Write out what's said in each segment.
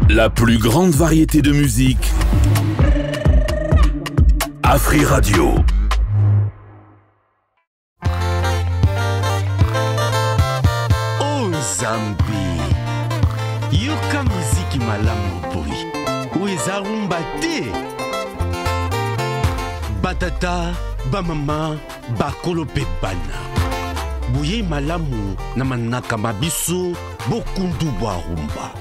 La plus grande variété de musique. Afri Radio. Oh Zambi, yoka muziki malamu boy. Weza rumba te. Batata, bamama, bakolo pe bana. Buye malamu na manaka mabiso bokundu bwa rumba.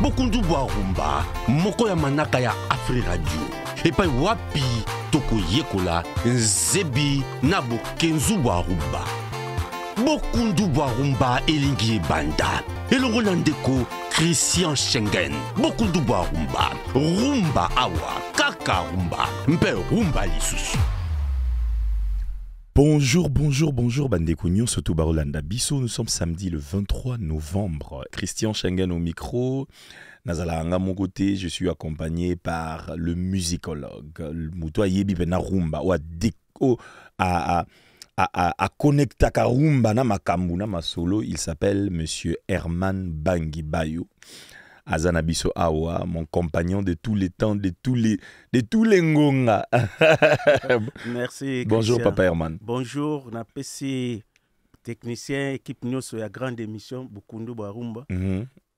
Bokundu bwa rumba, moko ya manaka ya Afri Radio. Epai wapi toko yekola nzebi na bokenzu bwa rumba. Bokundu bwa rumba elingi banda. Elongo na ndeko Christian Schengen. Bokundu bwa rumba. Rumba awa, kaka rumba. Mpe rumba lisusu. Bonjour, bonjour, bonjour, Bandekognon, surtout Barolanda Bisso. Nous sommes samedi le 23 novembre. Christian Schengen au micro. Nazala Anga mon côté, je suis accompagné par le musicologue. Moutoua Yebi Benarumba, ou à connecter Karumba na makambu na masolo. Il s'appelle Monsieur Herman Bangui Bayou. Azana Bisso Awa, mon compagnon de tous les temps, de tous les ngonga. Merci. Bonjour Christian. Papa Herman. Bonjour, na PC technicien équipe Nyoso ya grande émission Bukundu Barumba.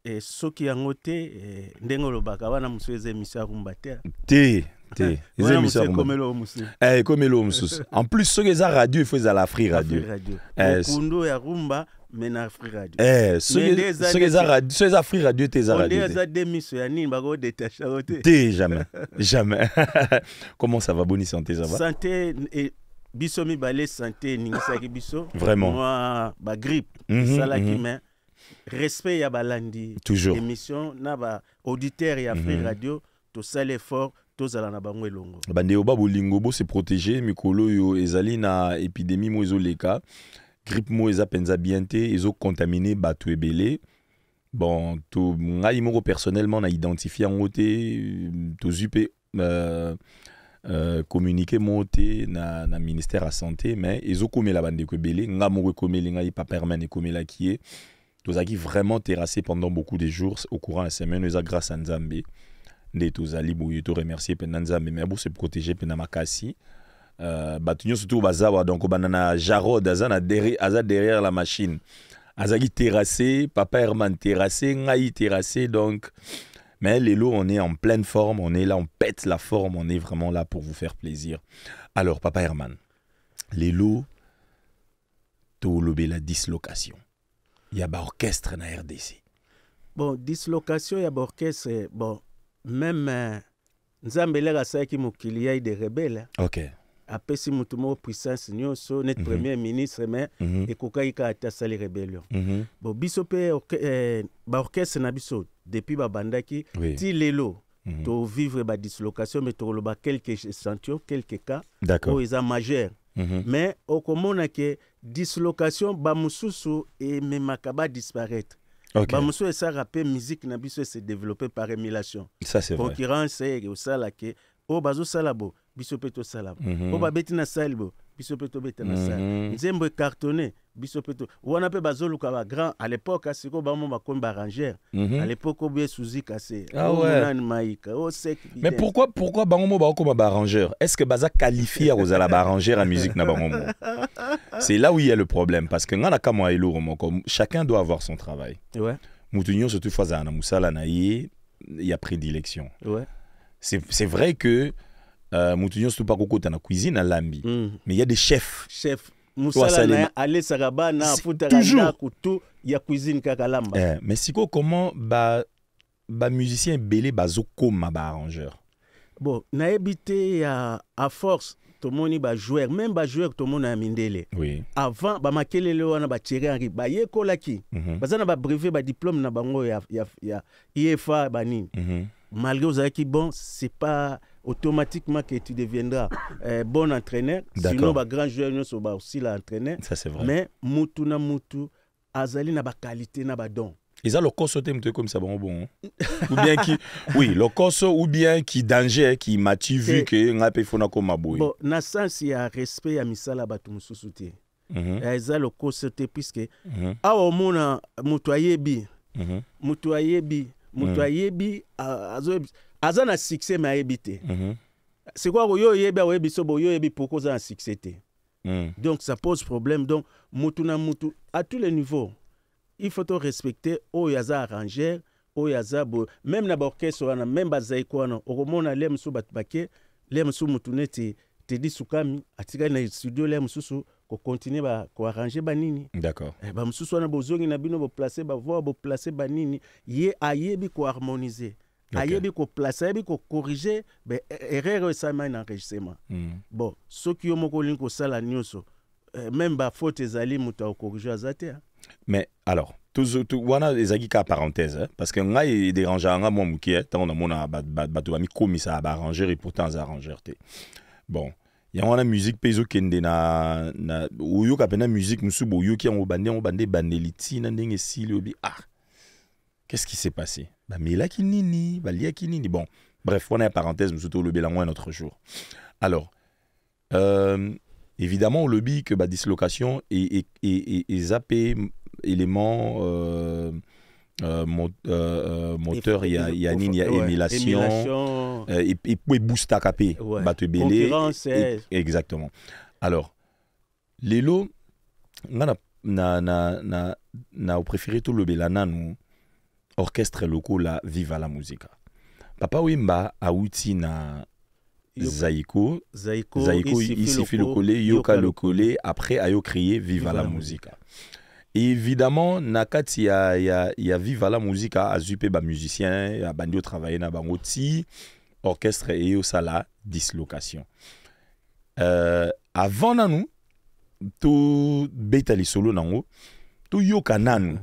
Et soki yango te ndengo lobaka wana musueze émission rumba te. Te. Les émissions rumba. Comme l'homme. En plus ceux qui ont radio, il faut à la Free Radio. Bukundu ya rumba mais na Free Radio. Ceux qui ont Free Radio te za radio. On est à des missions ya nini bako détaché te. Te jamais. Comment ça va, bonne santé ça va? Santé et biso mi balé santé ningisa ki biso. Vraiment. Moi ba grippe sala ki mais respect ya balandi. Toujours. Émission na ba auditeur ya Free Radio to sale fort to zala na bango elongo. Bande oba bolingo bo se protéger mikolo yo ezali na épidémie mo ezoleka. Grippe mo eza penza bien te ezo contaminé bato ebele. Bon, to ngai moko personnellement na identifié en te to zupe communiquer monté na ministère à santé mais ezo komela bande ko ebele nga moko komeli ngai pas permanent komela qui est tozaki vraiment terrassé pendant beaucoup de jours au courant de la semaine eza grâce à Nzambe nde tozali boye to remercier pe Nzambe mais bo se protéger pe na makasi batunyo surtout bazawa donc banana Jarod azana derrière la machine azaki terrassé Papa Herman terrassé ngai terrassé donc mais les lots on est en pleine forme, on est là, on pète la forme, on est vraiment là pour vous faire plaisir. Alors Papa Herman, les lots to lobé la dislocation. Il y a un orchestre na RDC. Bon, dislocation, il y a un orchestre. Bon, même Nzambele Rasaki Mokili, il y a des rebelles. Ok. Après, si nous avons puissance, nous sommes notre premier ministre, mais et Kokaïka a tassé les rébellions. Bon, Bissopé, orchestre na biso, depuis Babandaki, ti lelo, to vivre la dislocation, mais to loba quelques échantillons, quelques cas, où ils sont majeurs. Mais au commun que dislocation bamususu et memakaba disparaître. Bamusu et ça rappelle musique na biso se développer par émulation. Ça c'est vrai. Concurrence et au sala que o bazo salabo biso peto salabo. O babeti na salbo biso peto beta na sal. Nzembo cartonné biso peto. Wana pe bazo luka ba grand à l'époque asiko ba mo ba comme arrangeur. À l'époque obie Suzy cassé. Ah ouais. Mais pourquoi bangomo ba comme arrangeur? Est-ce que baza qualifié aux ala arrangeur en musique na bangomo? C'est là où il y a le problème parce que ngana kama elo comme chacun doit avoir son travail. Ouais. Mutunyo surtout faza na musala na il y a prédilection. Ouais. C'est vrai que Moutounion surtout pas kokota na cuisine à lambi. Mais il y a des chefs. Moussala na ale saraba na futara na kutu ya cuisine kakalamba. Mais siko comment ba musicien belé bazo comme ba arrangeur. Bon, na habité à force tout monde ba joueur même ba joueur tout monde a mindele. Oui. Avant ba makelele wana ba Thierry Henry ba yekolaki. Bazana ba brevet ba diplôme na bango ya IFA bani. Malgré aux acquis bon, c'est pas automatiquement que tu deviendras bon entraîneur. Sinon, bah, grand joueur, nous sommes aussi l'entraîneur. Ça, c'est vrai. Mais mutu na mutu, azali na ba qualité na ba don. Ils ont le corps sauté comme ça, bon. Ou bien qui, oui, le corps ou bien qui danger, qui m'a vu que n'a pas fait comme aboui. Bon, na sens il y a respect à misala batu mususuti. Ils ont le corps sauté puisque, ah au mona mutu ayebi. mutu ayebi aza na succès mais ayebi te. C'est quoi yo yebi ayebi so bo yo yebi pourquoi za na succès te. Donc ça pose problème. Donc mutu na mutu à tous les niveaux. Il faut te respecter o yaza arrangeur, o yaza bo même na orchestre wana même bazai kwana okomona lem su batbake lem su mutu neti te di sukami atika na studio lem susu ko continuer ba ko arranger banini. D'accord. Ba mususu wana bozongi na bino bo placer ba voix bo placer banini ye ayebi ko harmoniser. Ayebi ko placer ayebi ko corriger be erreur ça ma na enregistrement. Bon ceux qui ont moko linko sala nyonso même ba faute ezali muta ko corriger azate. Mais alors tout wana ezaki ka parenthèse hein, parce que ngai dérange nga moi mukie tant on a mona bato ba mi komisa ba arranger et pourtant za arranger te. Bon il y a une musique peso kende na uyo ka pena musique musu bo yo ki on bande bandeliti na ndenge sili obi qu'est-ce qui s'est passé ba mela kinini ba lia kinini. Bon bref on a une parenthèse musu to le belango un autre jour. Alors évidemment, on le dit que la dislocation et zappé éléments moteur, il y a émulation et puis boost à capé. Concurrence. Exactement. Alors, les lots, on a préféré tout le belana nous orchestre locaux la Viva la Musica. Papa Wimba a outi na Zaiko ici fait le collé, Yoka le collé, après ayo crié Viva la Musica. Et évidemment, nakati ya Viva la Musica a zupé ba musicien, ya bandi au travailler na bangoti, orchestre et yo sala dislocation. Avant nanou, to betali solo nango, to yoka nanu,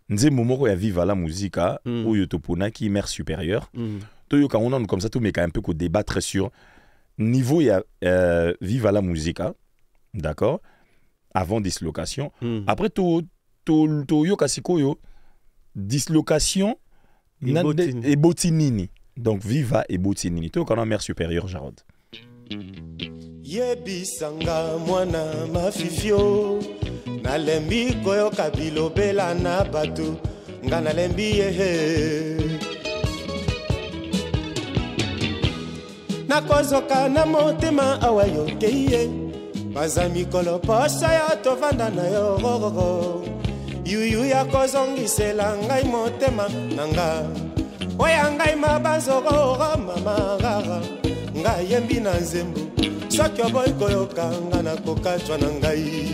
nze momoko ya Viva la Musica, ou yotopona qui mère supérieure, to yoka on comme ça tout mais quand un peu qu'on débattre sur niveau il y a Viva la Musica, d'accord, avant dislocation. Après to yo kasiko yo dislocation et botinini. Donc Viva et botinini. To kana mère supérieure Jarod. Yebisanga mwana mafifio nalembi koyo kabilo bela na batu ngana lembi ye nakozoka na motema awayo keiye baza mikolo posa ya tovanda na yo yuyu ya kozongisela ngai motema nanga oya ngai mabazoko mama gaga ngai yembi na nzembo soki oboyi koyoka nga na kokatwa na ngai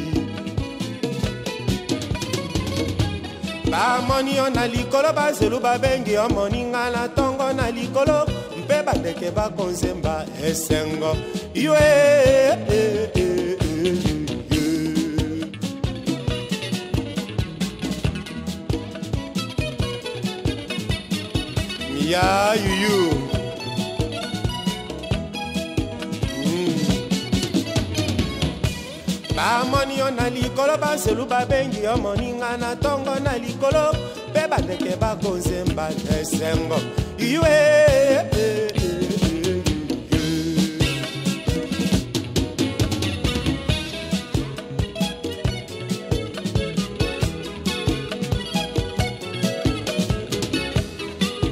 bamoni yo na likolo bazelu babengi yo moninga na ntongo na likolo mpe bandeke bakonzemba esengo ya yuyu bamoni yo na likolo bazelu babengi yo moninga na ntongo na likolo mpe bandeke bakonzemba esengo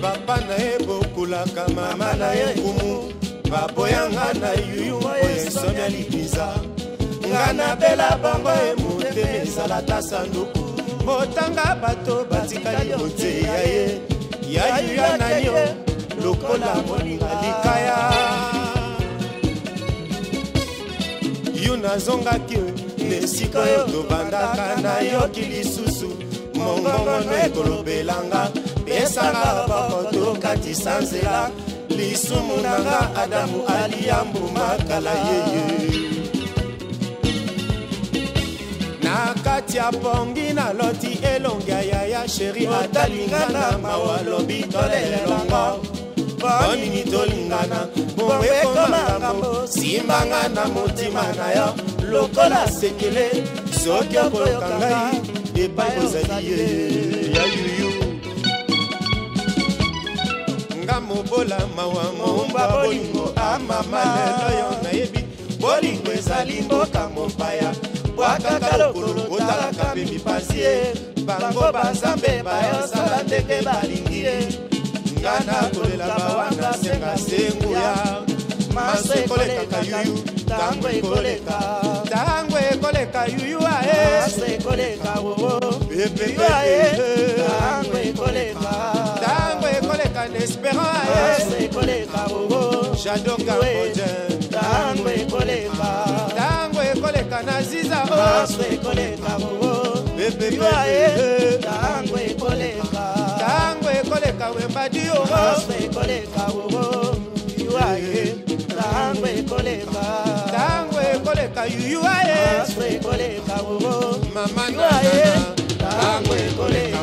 papa na ye bokulaka mama na ye kumu baboyanga na yuyu oyo esomi alibiza nga na bela bango emotema ezala ta sanduku botanga bato batikali koteya ye ya yuya nani yo lokola moninga likaya yu nazongaki nesika yo tobandaka nayoki lisusu mongongono ekolobelanga pesanga boko tokatisa nzela lisumu nanga adamu aliyambu makala yeye na kati ya pongi na loti elongi ya sheri atalingana mawa lobi tolelelongo bonini tolingana bombo ekomanga simbanga na motima na yo lokola sekele soki okoyoka ngai epai ozali ye ya yuyu nga mobola mawa momba bolingo amama lelo yo nayebi bolingo ezali mboka mopaya wakaka lokolo otalaka mpe mipasi ye bango banzambe bayosala ndenge balingi ye nga nakolela bawanga senga senguya maso ekolekaka yuyu ntango ekoleka yuyu aye maso ekoleka yuyu aye ntango ekoleka n'espérant aye maso ekoleka Jado Gamboje ntango ekoleka na ziza maso ekoleka yuyu aye ntango ekoleka wembadio maso ekoleka yuyu aye ntango ekoleka yuyu aye maso ekoleka mama yuyu aye ntango ekoleka.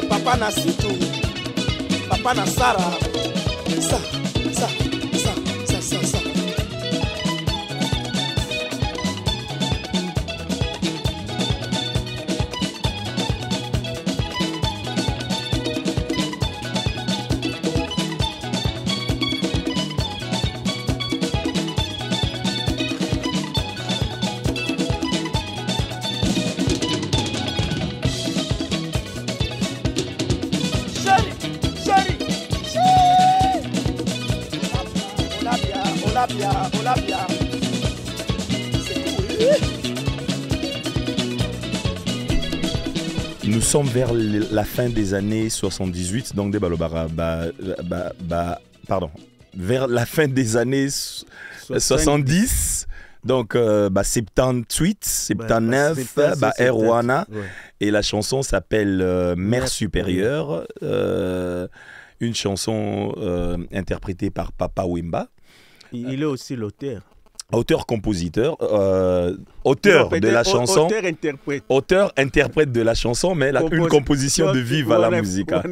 Papa na Situ, Papa na Sara, sa. Olabia. C'est cool. Nous sommes vers la fin des années 78, donc des vers la fin des années 70. Donc, 78, 79, Erwana. Ouais. Et la chanson s'appelle Mère supérieure. Une chanson interprétée par Papa Wemba. Il est aussi l'auteur. Auteur-compositeur, auteur de la chanson, auteur-interprète de la chanson, mais une composition de Viva la Musica.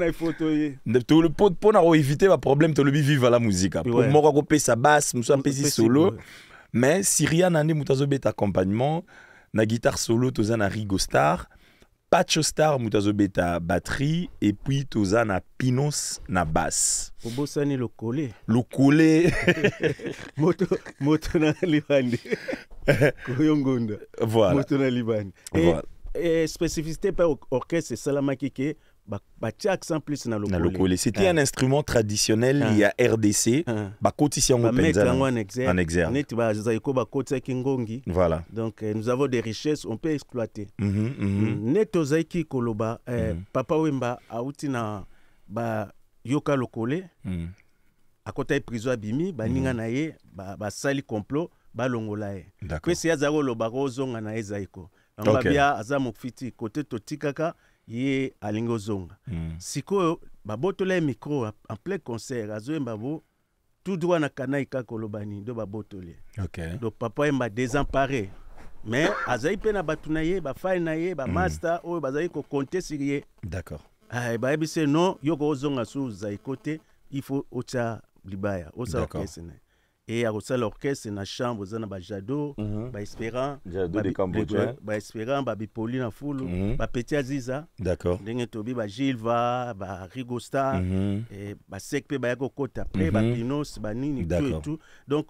Pour éviter le problème, tu le Viva la Musica. Pour moi, je sa basse, je suis solo. Mais si rien n'a pas accompagnement, na guitare solo, tu as Rigo Star, Pacho Star, tu as batterie, et puis tu as Pinos na basse. Obosani le collé. Le collé. Moto na libandi. Koyongonda. Voilà. Moto na libandi. Et spécificité par orchestre Salamaki qui batia accent plus na le collé. C'était un instrument traditionnel lié à RDC. En exergue. Voilà. Donc nous avons des richesses, on peut exploiter. Neto Zaiki Koloba, Papa Wemba Aoutina ba yoka le collé. À côté prison abimi, ba ninga nae, ba sali complot, ba longolae. D'accord. C'est Yazaro lo barozo na Zaiko. Ambabia azamu fiti côté totikaka yé alingo zonga. Siko babotola micro en plein concert azoembabo tout droit na kanaika kolobani do babotole. OK. Donc papa m'a désemparé. Mais azai pe na batunaye ba file naye ba master o bazai ko compter sur yé. D'accord. Ah ba bise non yoko zonga sous zai côté il faut ocha libaya osa orchestre. Et à l'orchestre na chambre zana ba Jado ba Espérant ba Espérant ba Bipoli na fulu ba Petit Aziza. D'accord. Ndenge tobi ba Gilva ba Rigo Star et ba Sekpe ba yako kota après ba Pinos ba nini tout et tout. Donc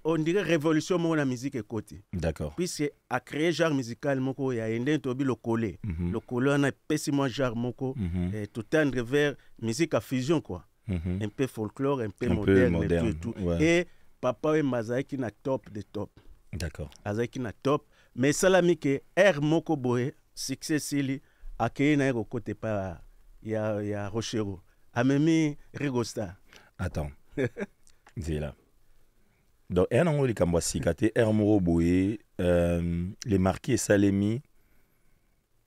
on dirait révolution mon la musique et côté. D'accord. Puis c'est à créer genre musical moko ya ende tobi le collé. Le collé on a pessimo genre moko et tout tendre vers musique à fusion quoi. Un peu folklore, un peu moderne. Et tout. Ouais. Et Papa Wemba azalaki na top de top. D'accord. Azalaki na top. Mais salami ke air moko boye succès sili akeye na yeko côté pa ya Rochero. Amemi Rigosta. Attends. C'est là. Donc air nango likambo sikate air moko boye les marquis Salemi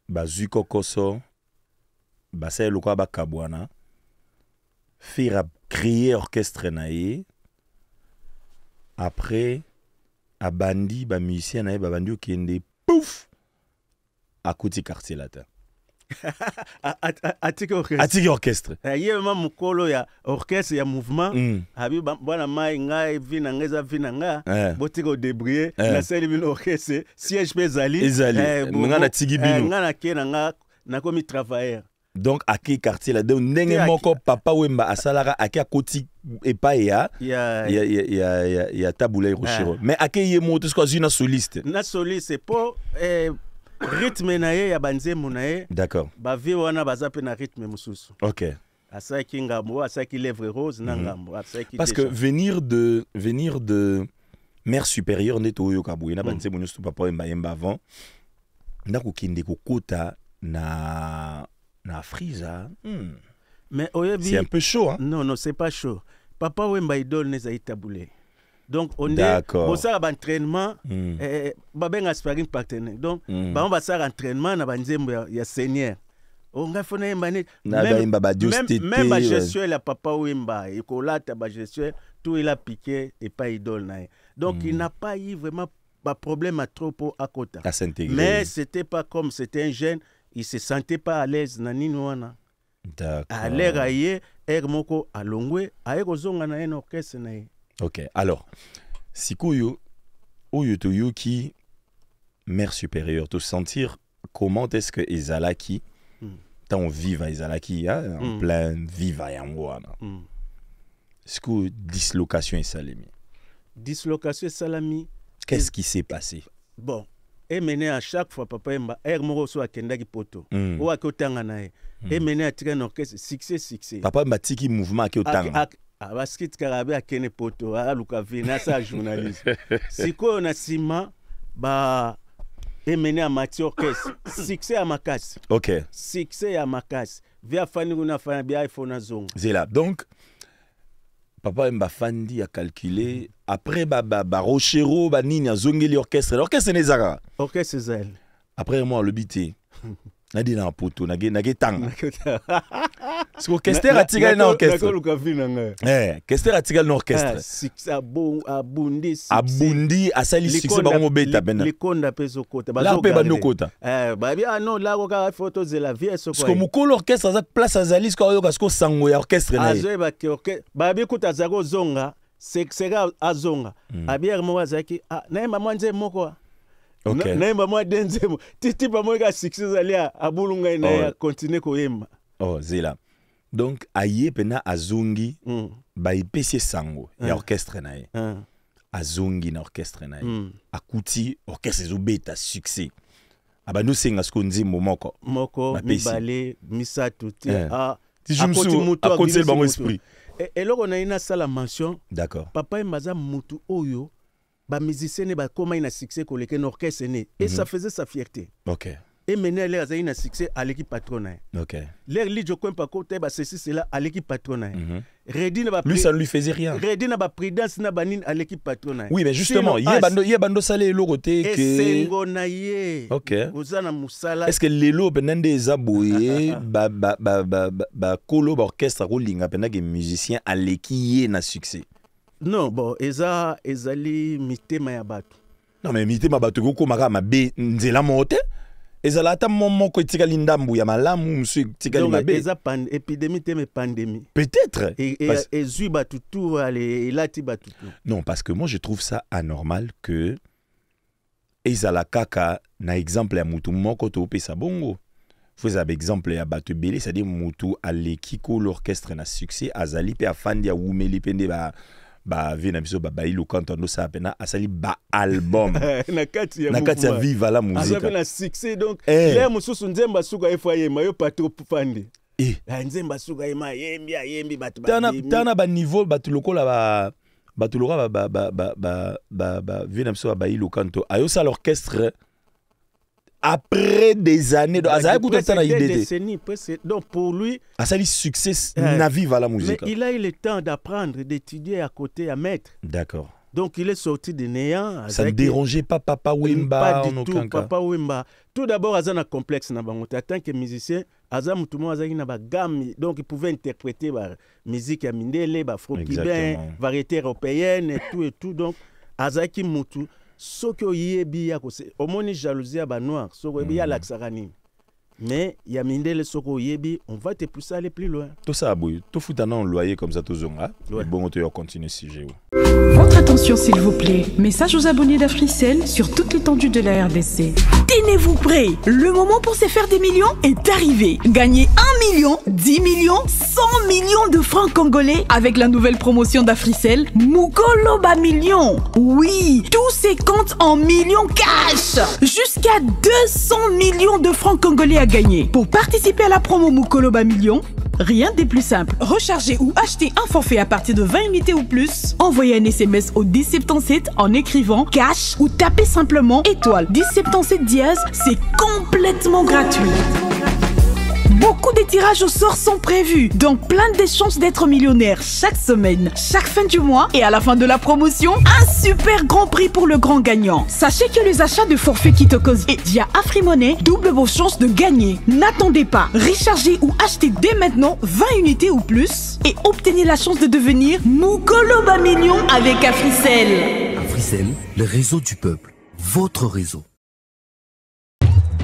bazuko koso basa lokwa bakabwana faire créer orchestre nae après abandi ba musicien nae babandi okende pouf akoti quartier latin Atiki orchestre. Atiki orchestre. Yema mukolo ya orchestre ya mouvement. Abi bwana mai ngai vina ngeza vina nga. Botiko débrouiller na seli bin orchestre siège pezali. Ngana tigi bino. Ngana kena nga na komi travailleur. Donc aki quartier là donc ndenge moko Papa Wemba asalara aki akoti epai ya Tabula Rochero. Mais aki yemoto sko zina soliste. Na soliste po rythme na ye ya banzembo na ye. D'accord. Ba vie wana bazape na rythme mususu. OK. Asaki ngambo, asaki lèvre rose na ngambo, asaki. Parce que venir de mère supérieure neto yo kaboué na banzembo nyusu Papa Wemba yemba avant. Ndako kinde kokota na Friza. Mais oyebi c'est un peu chaud hein. Non, c'est pas chaud. Papa Wemba idole neza Tabulé. Donc on est au ça entraînement babenga sparring partenaire. Donc ba on va ça entraînement na banzembo ya senior. On nga fona yemba net même ba gestion la Papa Wemba et kolata ba gestion tout il a piqué et pas idole na. Donc il n'a pas eu vraiment pas problème à trop à côté. À s'intégrer. Mais c'était pas comme c'était un jeune, il se sentait pas à l'aise na nini wana. D'accord. À l'air aye moko alongwe aye kozonga na en orchestre na. OK. Alors, sikoyo oyo to yoki mère supérieure te sentir comment est-ce que ezalaki tant viva ezalaki en plein viva yangoana. Siko dislocation et salami. Dislocation et salami. Qu'est-ce qui s'est passé? Bon, et mené à chaque fois Papa Wemba moko so akendaki poto. O akotanga na e. Et mené à tirer un orchestre succès. Papa Wemba tiki mouvement akotanga. Abaskit karabe akene poto aluka vina sa journaliste. Siko na sima ba emene a mati orchestre succès à makasi. OK. Succès à makasi. Via fani kuna fani bia iPhone zonga. C'est là. Donc Papa Wemba fandi a calculé après ba Rochero ba nini a zongeli orchestre. L'orchestre nezaka. Orchestre zel. Après moi le bité. Nadi na poto nage tanga. Parce que orchestre atigal na orchestre. Orchestre atigal na orchestre. Succès abundi. Abundi asali succès ba ngobeta bena. Likonda peso kota. La pe ba nokota. Babi non la ko photo de la vie so quoi. Parce que mukolo orchestre za place azali ko yoka sko sango ya orchestre na. Azoe ba ke orchestre. Babi kuta zako zonga, sega azonga. Abier mo wazaki na mama nze moko. OK. Naimba moi denzemo titi ba moi ka succès alia abulunga na ya continuer koyemba. Oh zela. Donc aye pena azungi ba ipesi sango ya orchestre na ye. Azungi na orchestre na ye. Akuti orchestre zo beta succès. Abano senga sko nzimbo moko mibale misatu ti ti jumsu akote le bon esprit. Et loko na ina sala mention. D'accord. Papa Wemba mutu oyo ba musicien ne ba koma ina succès ko leke orchestre ne et ça faisait sa fierté. OK. Et mener les azali na succès à l'équipe patronne. OK. L'air li jo ko pa côté ba ceci cela à l'équipe patronne. Redi na ba lui ça ne lui faisait rien. Redi na ba prudence na banine à l'équipe patronne. Oui mais justement il y a bando salé lo côté que sengo na ye. OK. Ozana musala. Est-ce que lelo benende ezaboye ba kolo ba orchestre ko linga penage musicien à l'équipe na succès? Non, bon, ezali mitema ya bato. Non, mais mitema bato ko komaka mabe nzela mote. Ezala ata moko etikali ndambu ya malamu monsieur etikali mabe. Eza épidémie teme pandémie. Peut-être. Et zui bato tout elati bato tout. Non, parce que moi je trouve ça anormal que ezala kaka na exemple ya mutu moko to pesa bongo. Vous avez exemple ya bato belé, c'est-à-dire mutu alekiko l'orchestre na succès azali pe afandi ya wumeli pende ba vina biso ba ilu quand on ça pena asali ba album na kati ya viva la musique azape na succès donc les mususu nzemba suka efaye mayo patro pufandi nzemba suka yembi bato tana ba niveau bato lokola batulora vina mso bailo kanto ayo ça l'orchestre après des années donc pour lui ça lui succès na vive à la musique. Mais il a eu le temps d'apprendre, d'étudier à côté à maître. D'accord. Donc il est sorti de néant. Ça ne dérangeait pas Papa Wemba? Pas du tout, Papa Wemba. Tout d'abord, il y a un complexe en tant que musicien. Azam tout le monde a une gamme, donc il pouvait interpréter la musique à Mindele, afro-cubain, variété européenne et tout. Donc Azaki Moutou, ce que yebi au moins jalousie à noir, ce que y a l'axarani. Mais il y a Mindele Soko Yebi, on va te pousser à aller plus loin. Tout ça, boy, tout fout un loyer comme ça, tout zonga. Bon, on te continue si j'ai. Votre attention, s'il vous plaît. Message aux abonnés d'Africell sur toute l'étendue de la RDC. Tenez-vous prêts. Le moment pour se faire des millions est arrivé. Gagnez 1 million, 10 millions, 100 millions de francs congolais avec la nouvelle promotion d'Africell, Mukoloba Millions. Oui, tous ces comptes en millions cash. Jusqu'à 200 millions de francs congolais à gagner. Pour participer à la promo Mukoloba Millions, rien de plus simple. Recharger ou acheter un forfait à partir de 20 unités ou plus. Envoyez un SMS au 1077 en écrivant cash ou tapez simplement étoile 1077 dièse. C'est complètement gratuit. Beaucoup de tirages au sort sont prévus, donc plein de chances d'être millionnaire chaque semaine, chaque fin du mois et à la fin de la promotion, un super grand prix pour le grand gagnant. Sachez que les achats de forfaits Kitokos et via AfriMoney doublent vos chances de gagner. N'attendez pas, rechargez ou achetez dès maintenant 20 unités ou plus et obtenez la chance de devenir Mukoloba Millions avec Africell. Africell, le réseau du peuple, votre réseau.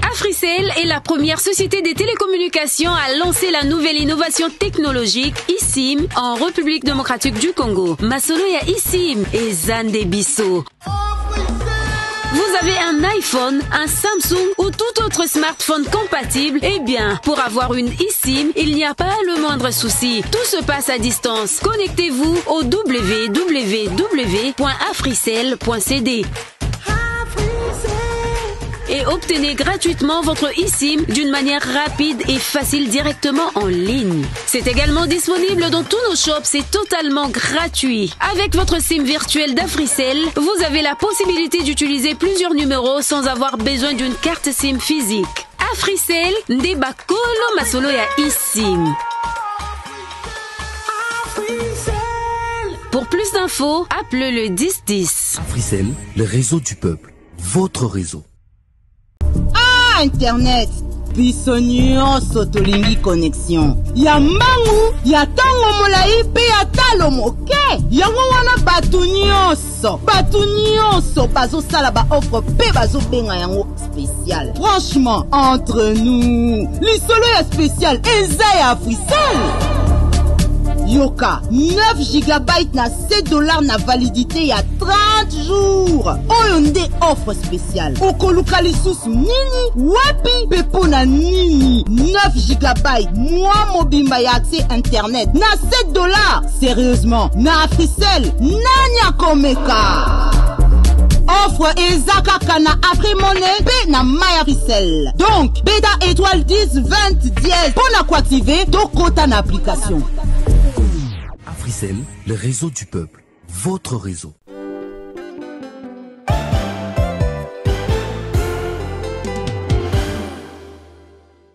Africell est la première société des télécommunications à lancer la nouvelle innovation technologique eSIM en République démocratique du Congo. Masoloya eSIM et Zandebiso. Vous avez un iPhone, un Samsung ou tout autre smartphone compatible? Eh bien, pour avoir une eSIM, il n'y a pas le moindre souci. Tout se passe à distance. Connectez-vous au www.africell.cd et obtenez gratuitement votre eSIM d'une manière rapide et facile directement en ligne. C'est également disponible dans tous nos shops, c'est totalement gratuit. Avec votre SIM virtuelle d'Africell, vous avez la possibilité d'utiliser plusieurs numéros sans avoir besoin d'une carte SIM physique. Africell, Ndebakolo Masolo ya eSIM. Pour plus d'infos, appelez le 1010. Africell, le réseau du peuple, votre réseau. Internet biso nyonso tolingi connexion ya mbangu ya tango molai pe ya talo moke yango wana batu nyonso bazosala ba offre pe bazobenga yango spécial. Franchement, entre nous, lisolo ya spécial eza ya Africell. Yoka 9 GB na $7 na validité ya 30 jours. Oyo nde offre spéciale. Okoluka lisusu nini wapi pepo na nini 9 GB mois mobimba ya accès internet na $7. Sérieusement, na Africell nani akomeka. Offre ezakaka na AfriMoney pe na MyAfricell. Donc, beta étoile 10 20 dièse pour la activer to kota na application. Africell, le réseau du peuple, votre réseau.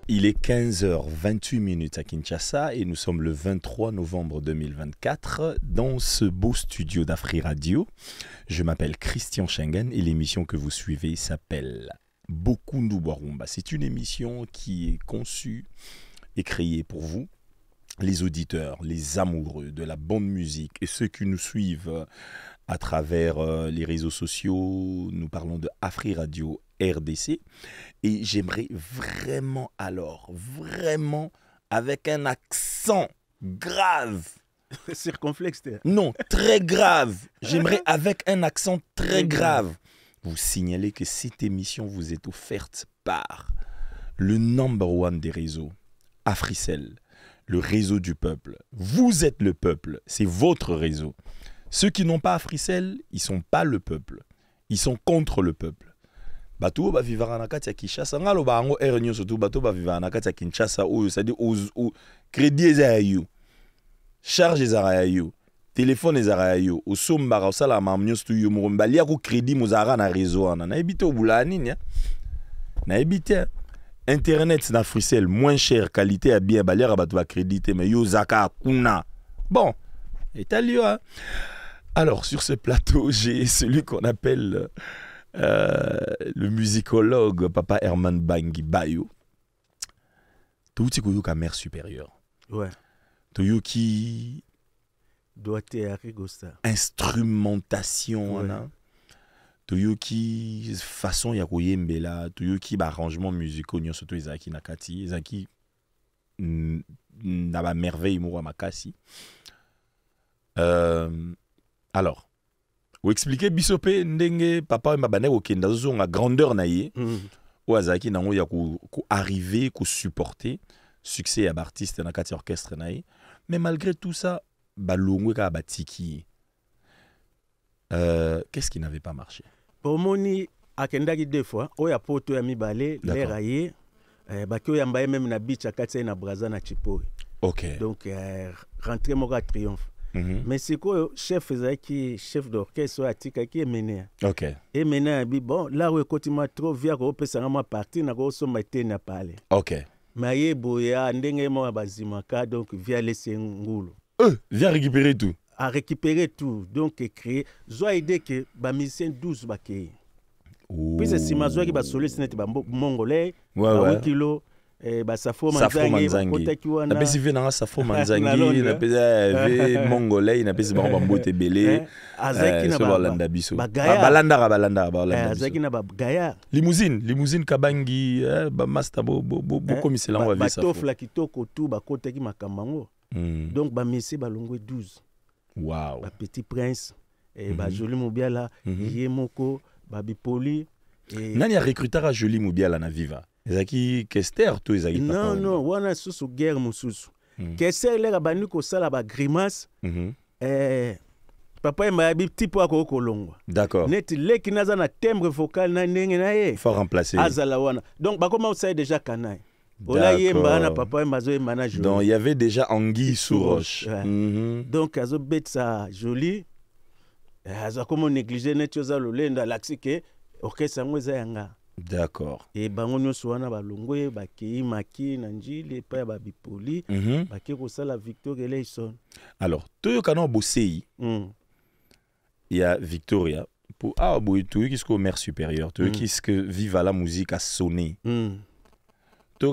Il est 15h28 à Kinshasa et nous sommes le 23 novembre 2024 dans ce beau studio d'Afri Radio. Je m'appelle Christian Schengen et l'émission que vous suivez s'appelle Bokundu Warumba. C'est une émission qui est conçue et créée pour vous, les auditeurs, les amoureux de la bonne musique et ceux qui nous suivent à travers les réseaux sociaux. Nous parlons de Afri Radio RDC et j'aimerais vraiment avec un accent grave, circonflexe, non, très grave, j'aimerais avec un accent très grave vous signaler que cette émission vous est offerte par le #1 des réseaux, Africell, le réseau du peuple. Vous êtes le peuple, c'est votre réseau. Ceux qui n'ont pas Africell, ils ne sont pas le peuple, ils sont contre le peuple. Bato ba vivara na kati ya Kinshasa ngalo ba ngo ernyo surtout bato ba vivara na kati ya Kinshasa ou c'est-à-dire au crédit eza ya you, charge eza ya you, téléphone ezara yo osombaka osala mamnyos tu yo mombali ya ko crédit mozara na réseau ana na ebité obula nini ya na ebité internet na Africell moins cher qualité à bien baliera bato ba crédité mais yo zaka kuna bon italio hein? Alors sur ce plateau j'ai celui qu'on appelle le musicologue Papa Herman Bangi Bayo tout ti ko yo ka mère supérieure ouais to yo qui doit être instrumentation ouais. Toyoki façon ya koyembela toyoki ba arrangement musicaux nyonso to ezaki nakati ezaki na ba merveille mo makasi alors ou expliquer bisope ndenge papa mabane okenda zonga grandeur na ye o azaki nango ya ko arriver ko supporter succès ya artiste nakati orchestre na ye mais malgré tout ça balongwe ka batiki qu'est-ce qui n'avait pas marché pour moni akendaki deux fois oya poto ya mibale leraye bakio ya mbaye même na beach akati na braza na Chipori OK donc rentrer mo ka triomphe mais c'est quoi chef zaki chef d'orchestre atika ki emene OK emene bi bon là où kotima trop via ko pesa ma partie na ko so matena pale OK maye boya ndenge mo bazimaka donc via laisser ngulu viens récupérer tout. À récupérer tout. Donc, créer. Zoa idée que les musiciens 12 bakei. Puis, c'est ma zoa qui va soler, c'est mongolais. Ouais. Kilo. Safo Manzangi. Na pesi vi na Safo Manzangi. Na pesi mongolais. Na pesi bambote belé. Azaki na balanda biso. Balanda. Azaki na bagaya. Limousine kabangi. Ba master bo komisela on va vivre ça. Batofla kitoko tout bakotaki makambango. Donc ba messi balongwe 12. Wow. Ba Petit Prince et ba Joli Mubiala, Yemoko, ba Bipoli et nani a recruter à Joli Mubiala na Viva. Ezaki Kester to ezaki papa. Non, wana susu guerre mususu. Kester le bandi ko sala ba grimace. Papa m'a bi petit po ko kolongwa. D'accord. Net le kinaza na timbre vocal na ndenge na ye. Faut remplacer. Azala wana. Donc ba comment ça déjà kanai. Donc il y avait déjà Anguille sous roche. Donc azo bet ça joli. Azo comme négliger net chose le lenda laxike orchestre ngoza yanga. D'accord. Et bango nyoso wana balongwe baki maki na njili pa ba bipoli baki ko sala Victoria Leison. Alors, toyo kana bosei. Il y a Victoria pour boy tout qui est mère supérieure, tout qui est que vive la musique a sonné.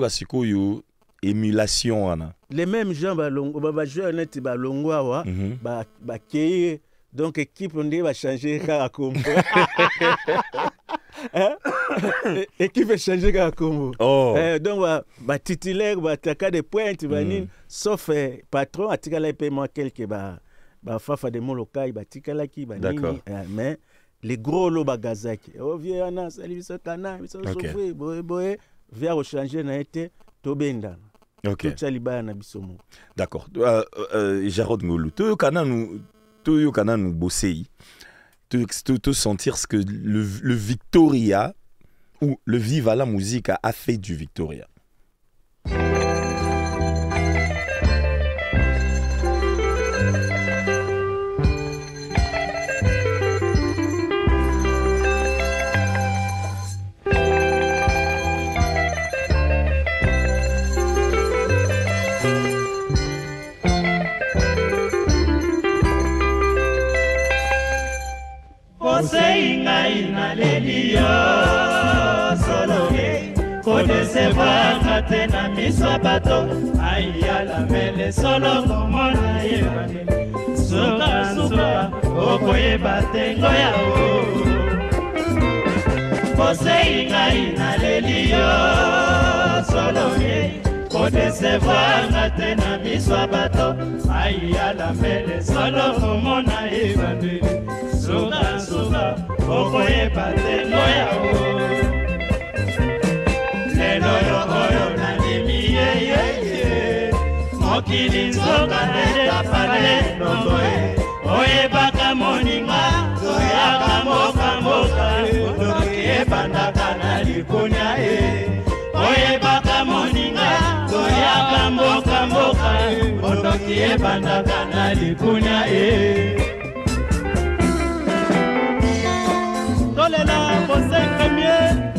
Sikoyo émulation wana les mêmes gens balongo ba jouer net balongo wa ba keye donc équipe on va changer ka combo équipe va changer ka combo donc ba titulaire ba taka de pointe banine sauf patron atikala paiement quelque ba fafa de molokai ba tikala ki ba nini mais les gros lo bagazaki viana saliviso kana biso souffrir boy via rechanger na été tobenda. OK. D'accord. Jarod Ngolu, tu kana nous bosser. Tu sentir ce que le Victoria ou le Viva la musique a fait du Victoria. Kodesevanga tena miswa bato ayala mele solo komona yebane suka okoye batengo yao Poseinga inalelio solo ye Kodesevanga tena miswa bato ayala mele solo komona yebane suka okoye batengo yao Mokili nzoka neta pale nongoe Oye baka moninga Zoyaka moka moka Otoki ebandaka na likunya Oye baka moninga Zoyaka moka moka Otoki ebandaka na likunya tolela José Premier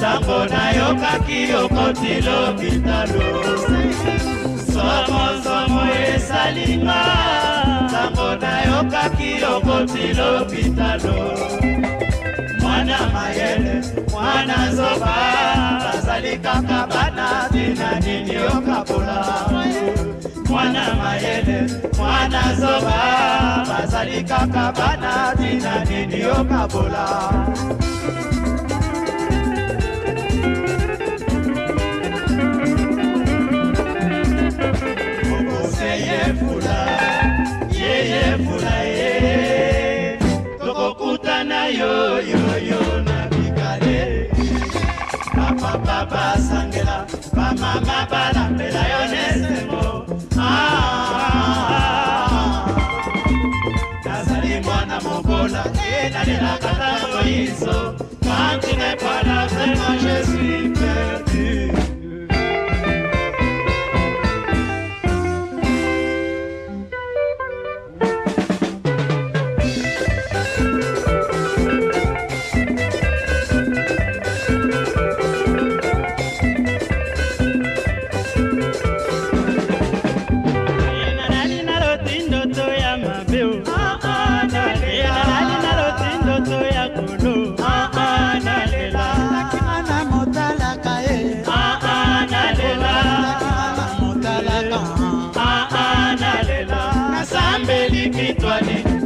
tango na yokaki okotilo bitalo somo esalinga tango na yokaki okotilo bitalo mwana mayele mwana zoba bazali kaka bana tina nini yokabola mwana mayele mwana zoba bazali kaka bana tina nini yokabola tokokutana yo na bikale papa sangela mama balambela yo nesengo nazali mwana mobola nalela katango iso quand tu n'es pas là vraiment je suis perdu.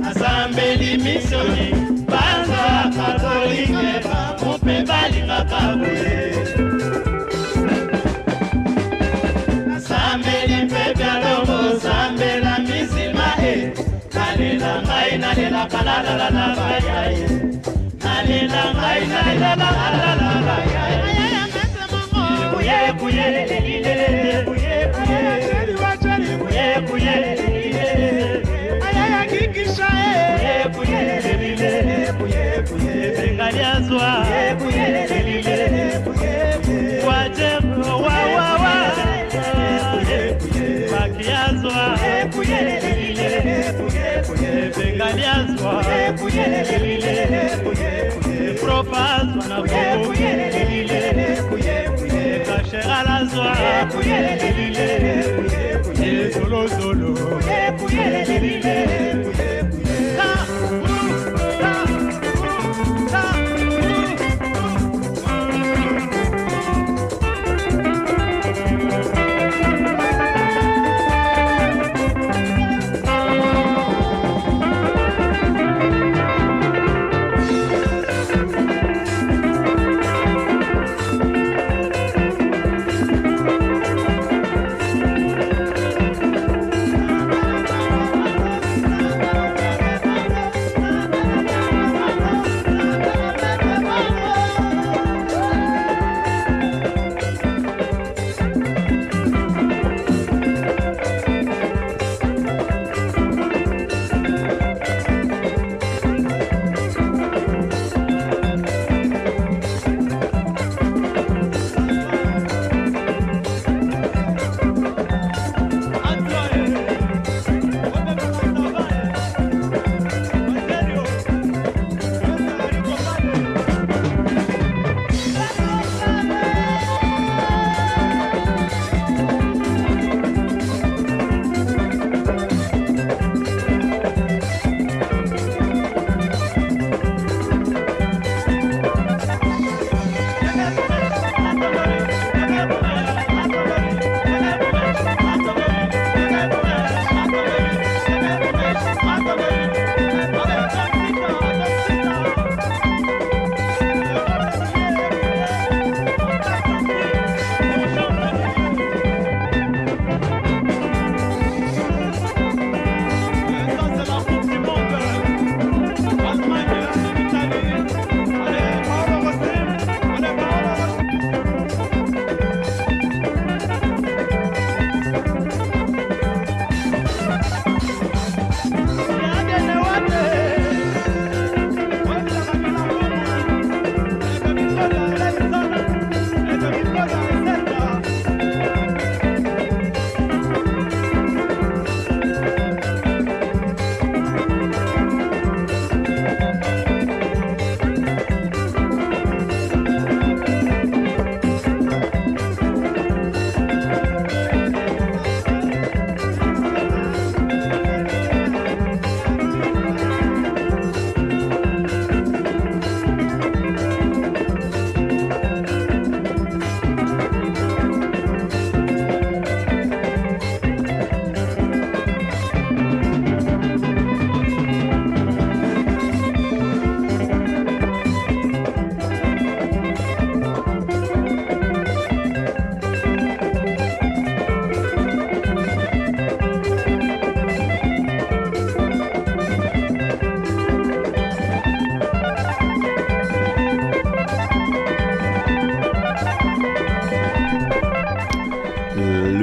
Asambeli misioni banza katolike mupe balinga kabwe asambeli pepe alongo sambela misilma nalela ngai nalela kalala la la bayaye nalela ngai nalela la la la bayaye kuye kuye kuye Bengaliazwa Wajebu wa Bakiazwa Bengaliazwa Propazwa na Bobo Kasheralazwa Solo solo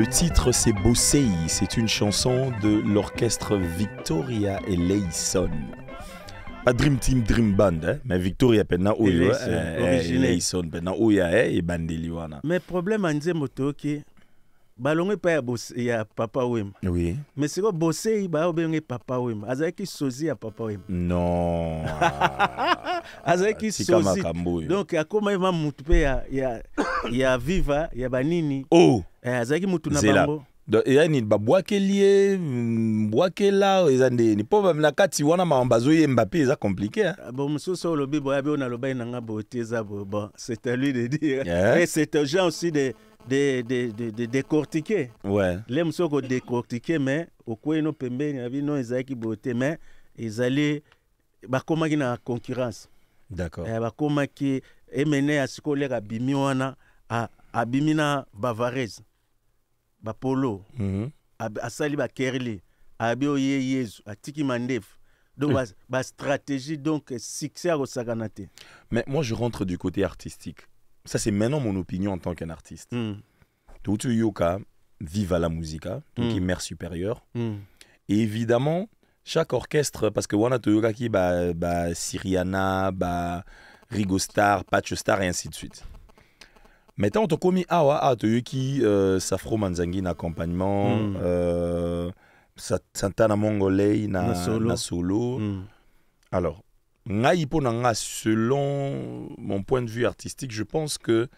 Le titre c'est Bossei, c'est une chanson de l'orchestre Victoria et Layson. Pas Dream Team Dream Band, hein, mais Victoria penna oyo, Layson penna oya et bandeliwana. Mais problème en Nzembo ki balonge pa ya Papa Wemba. Oui. Mais c'est quoi Bossei ba obenge Papa Wemba. Azaki sozi ya Papa Wemba. Non. Azaki sozi. Donc akoma ema mutu pe ya Viva ya banini. Oh. Azaki mutu na bango. Yani babwakelie bwakela ezande ni po na kati wana maambazo ye Mbappé eza compliqué hein. Bon musoso lobi boya be ona loba nanga boteza bon c'est à lui de dire. Et c'est aux gens aussi de décortiquer. Ouais. Les musoso décortiquer mais okweno pembeni abi non ezaki beauté mais ezali bakoma ki na concurrence. D'accord. Bakoma ki emene asiko leka bimi wana abimi na Bavarese. Ba polo asali ba kerli abi oye yezu atiki mandef donc ba stratégie donc succès au saganate. Mais moi je rentre du côté artistique, ça c'est maintenant mon opinion en tant qu'un artiste. Tutu yoka viva la musica donc mère supérieure et évidemment chaque orchestre parce que wana toyoka ki ba Syriana ba Rigo Star Patch Star et ainsi de suite. Maintenant, on t'a commis Awa, qui Safro Manzangi na accompagnement, Santana Mongolei na solo. Alors, selon mon point de vue artistique, je pense que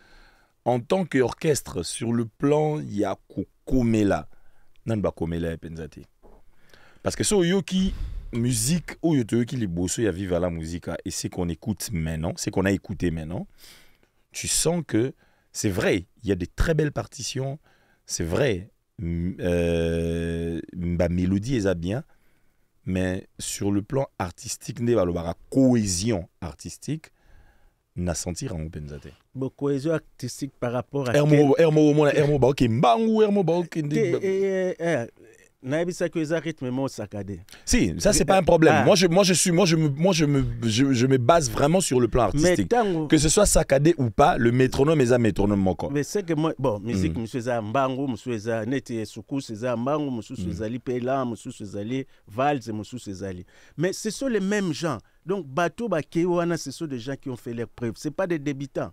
en tant qu'orchestre, sur le plan, il y a Kokomela. Nanba Komela et Penzati. Parce que so yoki musique, ou yoki les bosso, il y a Viva la Musica, et c'est qu'on écoute maintenant, c'est qu'on a écouté maintenant, tu sens que c'est vrai, il y a des très belles partitions, c'est vrai, ma mélodie est bien, mais sur le plan artistique, la cohésion artistique, n'a senti en Penzate. Bon, cohésion artistique par rapport à... Si, ça c'est pas un problème. Moi je me base vraiment sur le plan artistique. Que ce soit saccadé ou pas, le métronome est un métronome moko. Mais c'est que moi, bon, musique, monsieur za mbango, monsieur za neti soukou, c'est za mbango, monsieur zali pela, monsieur zali valse, monsieur zali. Mais ce sont les mêmes gens. Donc bateau bakewana, ce sont des gens qui ont fait leurs preuves. C'est pas des débutants.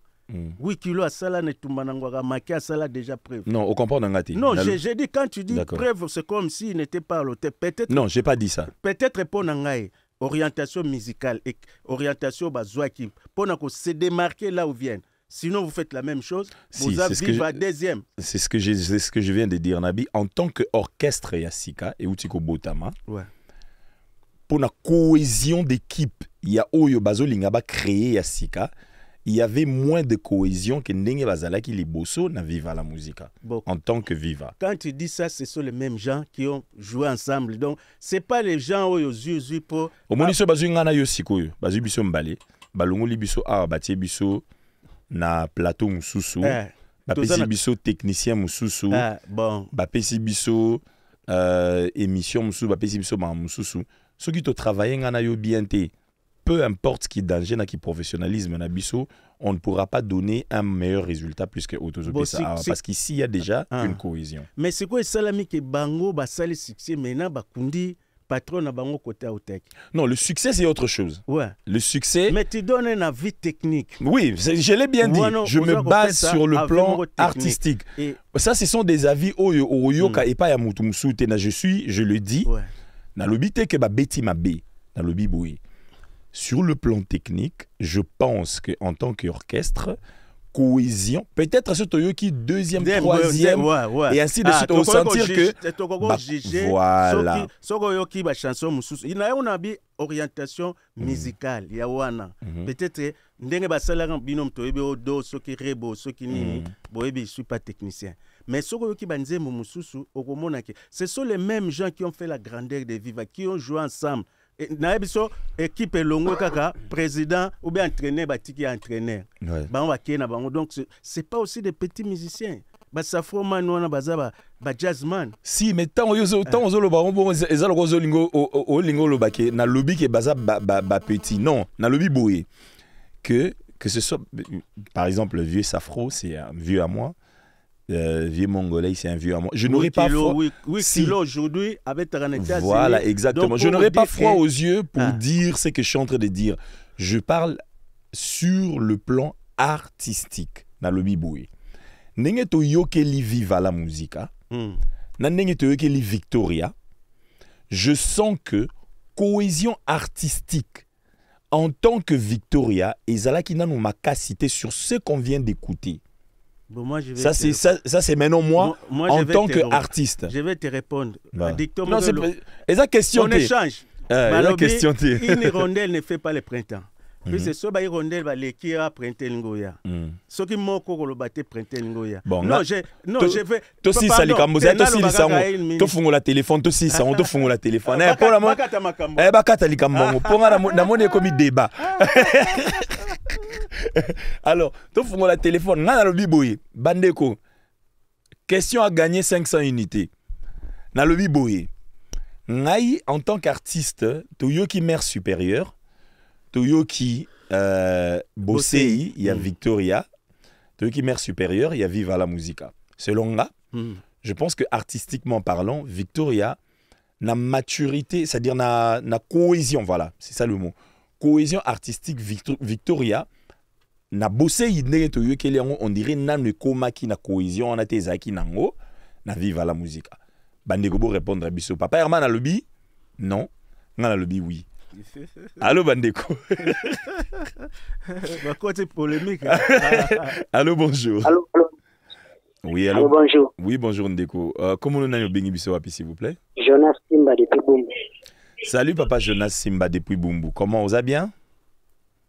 Oui, kilo a sala ne tumbanangwa maki a sala déjà preuve. Non, au comprend d'angati. Non, j'ai dit quand tu dis preuve, c'est comme s'il n'était pas à l'hôtel. Peut-être. Non, j'ai pas dit ça. Peut-être pour nangai orientation musicale et orientation bazouaki pour se démarquer là où viennent. Sinon, vous faites la même chose. Vous avez à deuxième. C'est ce que je viens de dire, Nabi. En tant qu'orchestre Yassika et Utiko Botama, pour la cohésion d'équipe, il y a Oyo Bazo Lingaba créé Yassika. Il y avait moins de cohésion que Ndenge Bazalaki les Bosso na Viva la Musica en tant que Viva. Quand tu dis ça, ce sont les mêmes gens qui ont joué ensemble. Donc, ce n'est pas les gens aux yeux pour... Au moins, ils bazu ngana yo sikoyo, bazu biso mbale, balongo li biso a batie biso na plateau mususu, bapesi biso technicien mususu, bapesi biso émission mususu, bapesi biso ma mususu. Ceux qui te travaillent ngana yo bien te. Peu importe ce qui est danger, qui professionnalisme, on ne pourra pas donner un meilleur résultat plus que Autozopesa. Parce qu'ici, il y a déjà une cohésion. Mais c'est quoi salami que Bango, Basali succès, maintenant, Bakundi, patron à Bango côté Autec? Non, le succès, c'est autre chose. Ouais. Le succès. Mais tu donnes un avis technique. Oui, je l'ai bien dit. Je me base sur le plan artistique. Et ça, ce sont des avis Oyoka et pas Yamutumsu. Je le dis. Dans le but que Beti Mabé, dans le Biboui. Sur le plan technique, je pense qu'en tant qu'orchestre, cohésion, peut-être ce Toyoki deuxième, troisième, et ainsi de suite, au sentir que... Voilà. Il y a une orientation musicale, il y a une... Peut-être, je ne suis pas technicien. Mais ce sont les mêmes gens qui ont fait la grandeur de Viva, qui ont joué ensemble. Naebiso équipe longo kaka président ou bien entraîneur batiki entraîneur bango bakena bango donc c'est pas aussi des petits musiciens ba safroman wana bazaba ba jazzman si mais tant ozolo ba bon ezalo kozolingo o lingo lo bake na lobby ke baza ba petit non na lobby boye que ce soit par exemple le vieux Safro c'est un vieux à moi vieux Mongolais, c'est un vieux à moi. Je n'aurais pas froid. Oui, si aujourd'hui, avec Taraneta. Voilà, exactement. Je n'aurais pas froid aux yeux pour dire ce que je suis en train de dire. Je parle sur le plan artistique. Dans le biboué. Nenge to yokeli viva la musica. Na nenge to yokeli Victoria. Je sens que cohésion artistique en tant que Victoria, ezalaki nanu makasité sur ce qu'on vient d'écouter. Bon, moi, ça c'est maintenant moi en tant qu'artiste. Je vais te répondre. Non, c'est la question. On échange. La question. Une rondelle ne fait pas le printemps. Puis c'est ça, une rondelle va l'équipe à printemps lingoya. Ce qui m'a encore le batté printemps lingoya. Non, je vais. Toi si ça les cambousés, toi si ça toi fongo la téléphone, toi si ça on te fongo la téléphone. Pour la moi. Bakata li kambo. Pour na mon économie débat. Alors, tu fais la téléphone, na le biboye, bandeko. Question à gagner 500 unités. Na le biboye. Ngai en tant qu'artiste, tu yo qui mère supérieure, tu yo qui Bossei, il y a Victoria, tu yo qui mère supérieure, il y a Viva la Musica. Selon moi, je pense que artistiquement parlant, Victoria na maturité, c'est-à-dire na cohésion, voilà, c'est ça le mot. Cohésion artistique Victoria na bossé idée to yokeli on dirait nanu komaki na cohésion on a tes zaki nango na Viva la Musica. Bandeko bo répondre à biso. Papa Herman a lobby? Non. Ngana lobby oui. Allô Bandeko. Bah côté polémique. Allô bonjour. Allô. Oui, allô. Allô bonjour. Oui, bonjour Ndeko. Comment nous n'avons bengi biso wapi s'il vous plaît? Jonas Simba depuis Bumbu. Salut papa Jonas Simba depuis Bumbu. Comment vous allez bien?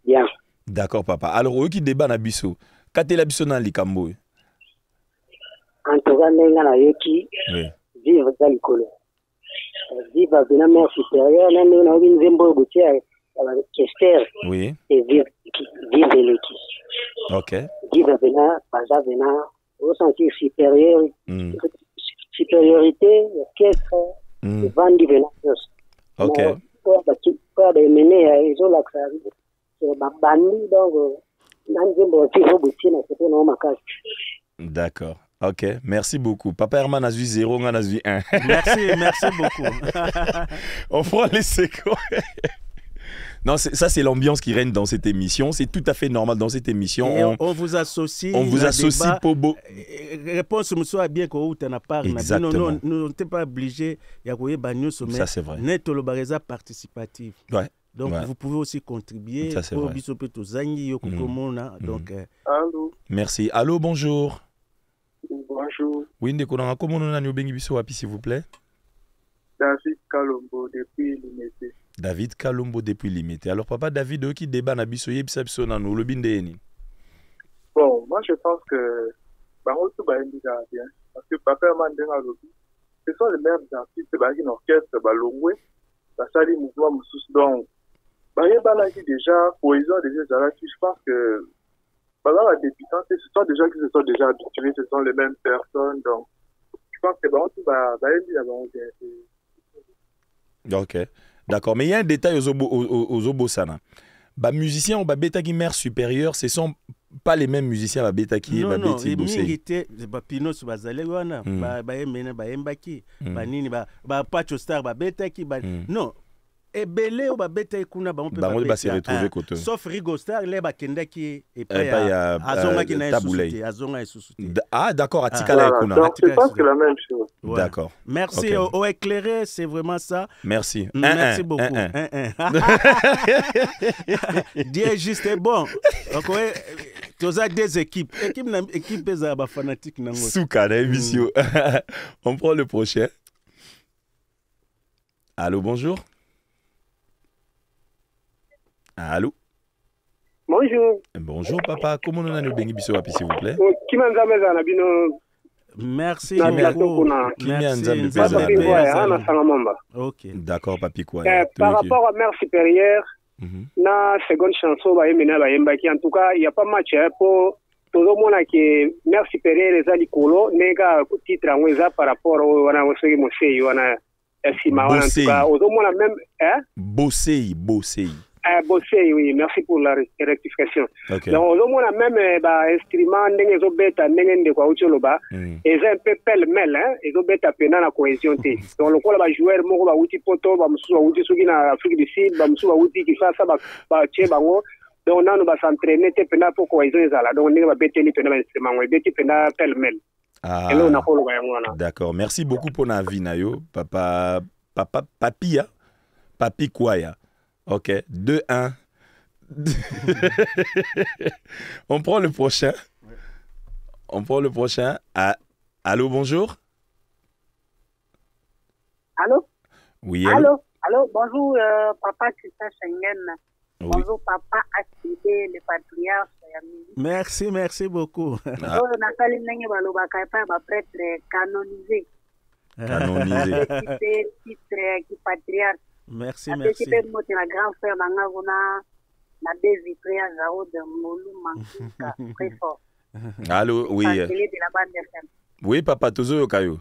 Bien. D'accord papa. Alors eux qui débat na biso. Kate la biso na likambo. En tout cas nenga na yoki. Oui. Vive za likolo. Vive bina mère supérieure na na nzembo butia Kester. Oui. Et vive l'équipe. OK. Vive bina baza bina au sentir supérieur. Supériorité, orchestre, vandi bina. OK. Pour de mener ils ont la D'accord. Ok, merci beaucoup. Papa Herman a vu 0, on a vu 1. Merci beaucoup. On prend les secondes. Non, ça c'est l'ambiance qui règne dans cette émission. C'est tout à fait normal dans cette émission. On vous associe. On vous associe pour beau. Réponse me bien que tu n'as pas. Exactement. Nous n'sommes pas obligés. Ça c'est vrai. Net le bareza participatif. Ouais. Donc vous pouvez aussi contribuer. Ça c'est vrai. Donc. Allô. Merci. Allô, bonjour. Bonjour. Oui, Ndeko, comment nous avons bengi biso wapi s'il vous plaît? David Kalombo depuis Limité. David Kalombo depuis Limité. Alors papa David, qui débat na biso yebisa biso na nous le bindeni. Bon, moi je pense que bango tout ba indica bien parce que papa Mandenga Lobi, ce sont les mêmes artistes qui ont orchestre balongwe, ça sali mouvement moussous donc Baye Balaki déjà cohésion déjà je pense que pendant la débutante, ce sont des gens qui se sont déjà habitués, ce sont les mêmes personnes donc je pense que bango tout ba indica bango bien. OK. D'accord, mais il y a un détail aux Obosana. Bah musiciens ou bah bêta qui mère supérieure, ce sont pas les mêmes musiciens bah bêta qui bah bêta qui bossent. Bah Pinos bah Zalewana, bah Emena bah Mbaki, bah Nini bah Pacho Star bah bêta qui bah non. Et belé ou bah bêta kuna bah on peut pas se retrouver côté. Sauf Rigo Star les bah kenda qui et pas ya Azonga qui n'a suscité, Azonga est suscité. Ah d'accord, Atikala kuna. Donc je pense que la même chose. Ouais. D'accord. Merci au éclairé, c'est vraiment ça. Merci. Merci beaucoup. Dieu juste est bon. Donc tu as des équipes. Équipe za fanatique nango. Souka na émission. On prend le prochain. Allô, bonjour. Allô. Bonjour. Bonjour papa, comment on a nous bengi biso wapi s'il vous plaît? Merci beaucoup. Ok. D'accord papi quoi. Par rapport à mère supérieure, na seconde chanson ba yemena ba yembaki en tout cas il y a pas match pour tout le monde qui mère supérieure les alikolo nega titre ngweza par rapport wana wosegi mosei wana esima wana en tout cas au monde même Bossei. Bossé, oui, merci pour la rectification. Okay. Donc, on a même instrument, n'engé zo beta, n'engé de quoi ucholoba, et c'est un peu pêle-mêle, hein, et zo beta pendant la cohésion. Donc, le quoi va jouer, mon va outil poto, va moussou va outil souki na Afrique du Sud, va moussou va outil qui fait ça, va tché bango. Donc, on va s'entraîner, t'es pendant pour cohésion, donc on va bêter les pendant l'instrument, on va bêter pendant pêle-mêle. Ah, d'accord. Merci beaucoup pour la vie, Nayo. Papi, hein? Papi Kwaya. Ok, 2-1. On prend le prochain. On prend le prochain. Ah, allô, bonjour. Allô? Oui, allô? Allô, bonjour, papa Christian Schengen. Oui. Bonjour, papa Accidé, le patriarche. Merci, merci beaucoup. Nathalie Nenge Balobaka, pas prêtre canonisé. Canonisé. Titre qui patriarche. Merci, merci. Je suis un grand frère na deux vitrés à Zao de Moulou très fort. Allô, oui. Oui, papa, toujours au caillou.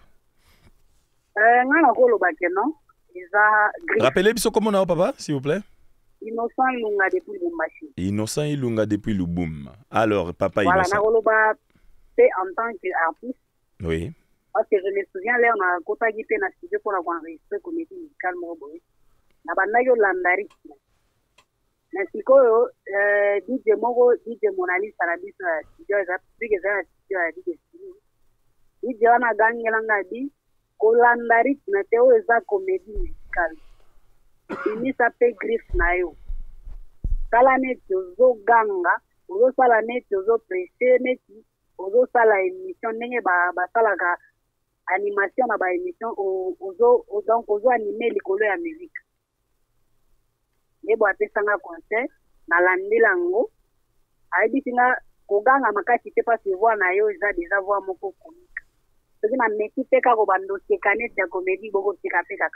Rappelez-moi comment on a, papa, s'il vous plaît. Innocent Ilunga depuis Lubumbashi. Innocent Ilunga depuis Lubum. Alors, papa voilà, Innocent. Voilà, en tant qu'artiste. Oui. Parce que je me souviens, là, on a Kota Gipé na studio pour avoir enregistré comédie musicale Moroboy. Na banda yo landari. Mais si ko DJ Mogo, DJ Monalisa na biso studio za bige za studio ya DJ studio. DJ wana gangela ngadi ko landari na teo za comédie musicale. Ini sape griffe na yo. Sala neti ozo ganga, ozo sala neti ozo presse neti, ozo sala émission ndenge basalaka animation na ba émission donc ozo animer likolo ya musique. Nebo apesanga concert na landela ngo. Ayibisinga koganga makasi te parce que voix na yo eza déjà voix moko comique. Soki na meki peka ko bando sekanete ya comédie boko seka peka.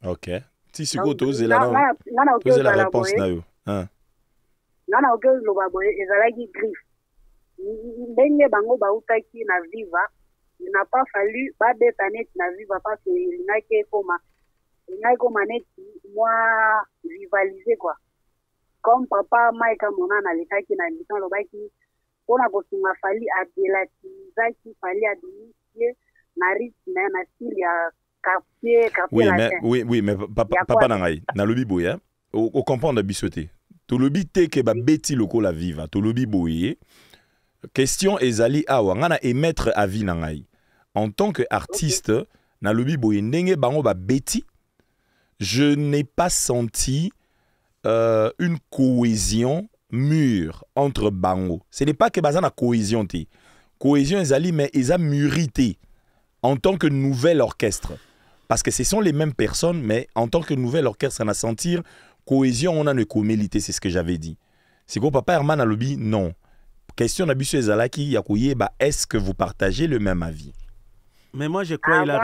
Ok. Si c'est quoi, tu as la réponse na yo. Nana oke loba boye ezalaki griffe. Ndenge bango bautaki na Viva, il n'a pas fallu babeta net na Viva parce que il n'a que neti moi rivaliser quoi. Comme papa Mike Monana lekaki na émission lobaki pona kosunga fali adelatizaki fali adinisie na rythme na style ya oui, mais papa nangai, na lobi boya, o comprendre bisoté. To lobi te ke ba beti loko la viva, to lobi boye. Question ezali awa ngana émettre avis nangai. En tant que artiste, na lobi boye ndenge bango ba beti, je n'ai pas senti une cohésion mûre entre bango. Ce n'est pas que bazana cohésion te. Cohésion ezali mais eza mûrité en tant que nouvel orchestre. Parce que ce sont les mêmes personnes, mais en tant que nouvel orchestre, on a sentir cohésion, on a une communauté, c'est ce que j'avais dit. C'est quoi, papa Herman a lobby? Non. Question d'Abisu Ezalaki, Yakouye, est-ce que vous partagez le même avis? Mais moi, je crois qu'il a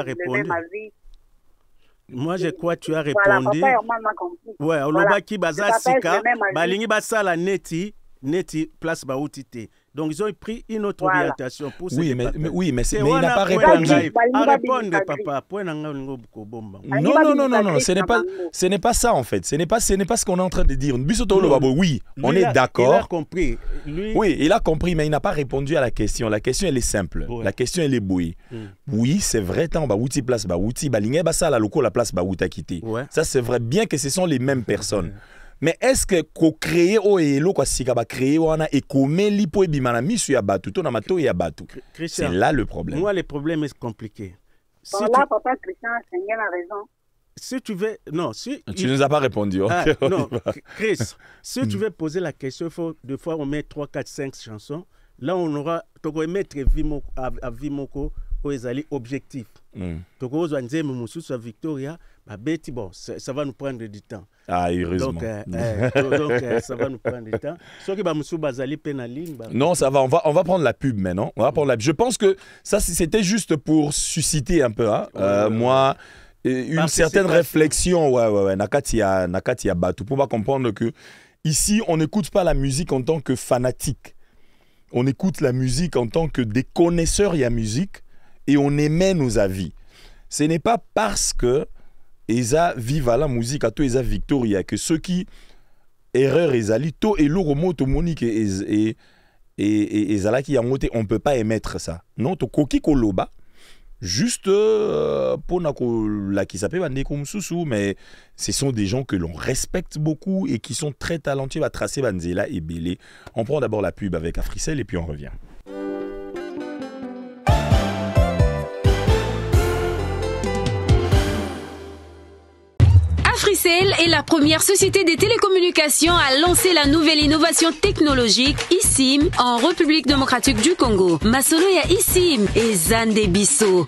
répondu. Moi, je crois que tu as répondu. Voilà, papa Herman m'a compris. Ouais, Olobaki Baza Sika, Balingi Basala Neti, place Baoutite. Donc, ils ont pris une autre orientation pour oui, mais il n'a pas répondu. Répondre, papa. Non, ce n'est pas ça, en fait. Ce n'est pas ce qu'on est en train de dire. Oui, on est d'accord. Il a compris. Oui, il a compris, mais il n'a pas répondu à la question. La question, elle est simple. Ouais. La question, elle est bouillie. Oui, c'est vrai, tant Baouti place Baouti, Balingé Basala, la place Baouta quitté. Ça, c'est vrai, bien que ce sont les mêmes personnes. Mais est-ce que co-créer au elo quoi si kaba créer wana et comment lipo e bimana misu ya batu to na mato ya batu. C'est là le problème. Moi le problème est compliqué. Si là papa Christian Schengen a raison. Si tu veux tu nous as pas répondu. Okay, non, Chris, si tu veux poser la question, il faut deux fois on met 3 4 5 chansons. Là on aura to mettre Vimoko au ezali objectif. To ko zo nzeme musu sa Victoria, ba beti bon, ça va nous prendre du temps. Ah, heureusement. Donc ça va nous prendre du temps. Sauf que Bamusu Bazali Penaline. Non, ça va. On va prendre la pub maintenant. On va prendre la pub. Je pense que ça, c'était juste pour susciter un peu, moi, une certaine réflexion. Ouais. Nakatia Batu. Pour pas comprendre que ici, on n'écoute pas la musique en tant que fanatique. On écoute la musique en tant que des connaisseurs de la musique et on émet nos avis. Ce n'est pas parce que eza viva la musique à to eza victoria que ceux qui erreur ezali to eloko moto monique et ezala qui yango te on peut pas émettre ça non to koki koloba juste pour la qui s'appelle bandeko mususu mais ce sont des gens que l'on respecte beaucoup et qui sont très talentueux à tracer banzela et belé. On prend d'abord la pub avec Africell et puis on revient. Africell est la première société des télécommunications à lancer la nouvelle innovation technologique eSIM en République démocratique du Congo. Masoloya eSIM et Zande Bisso.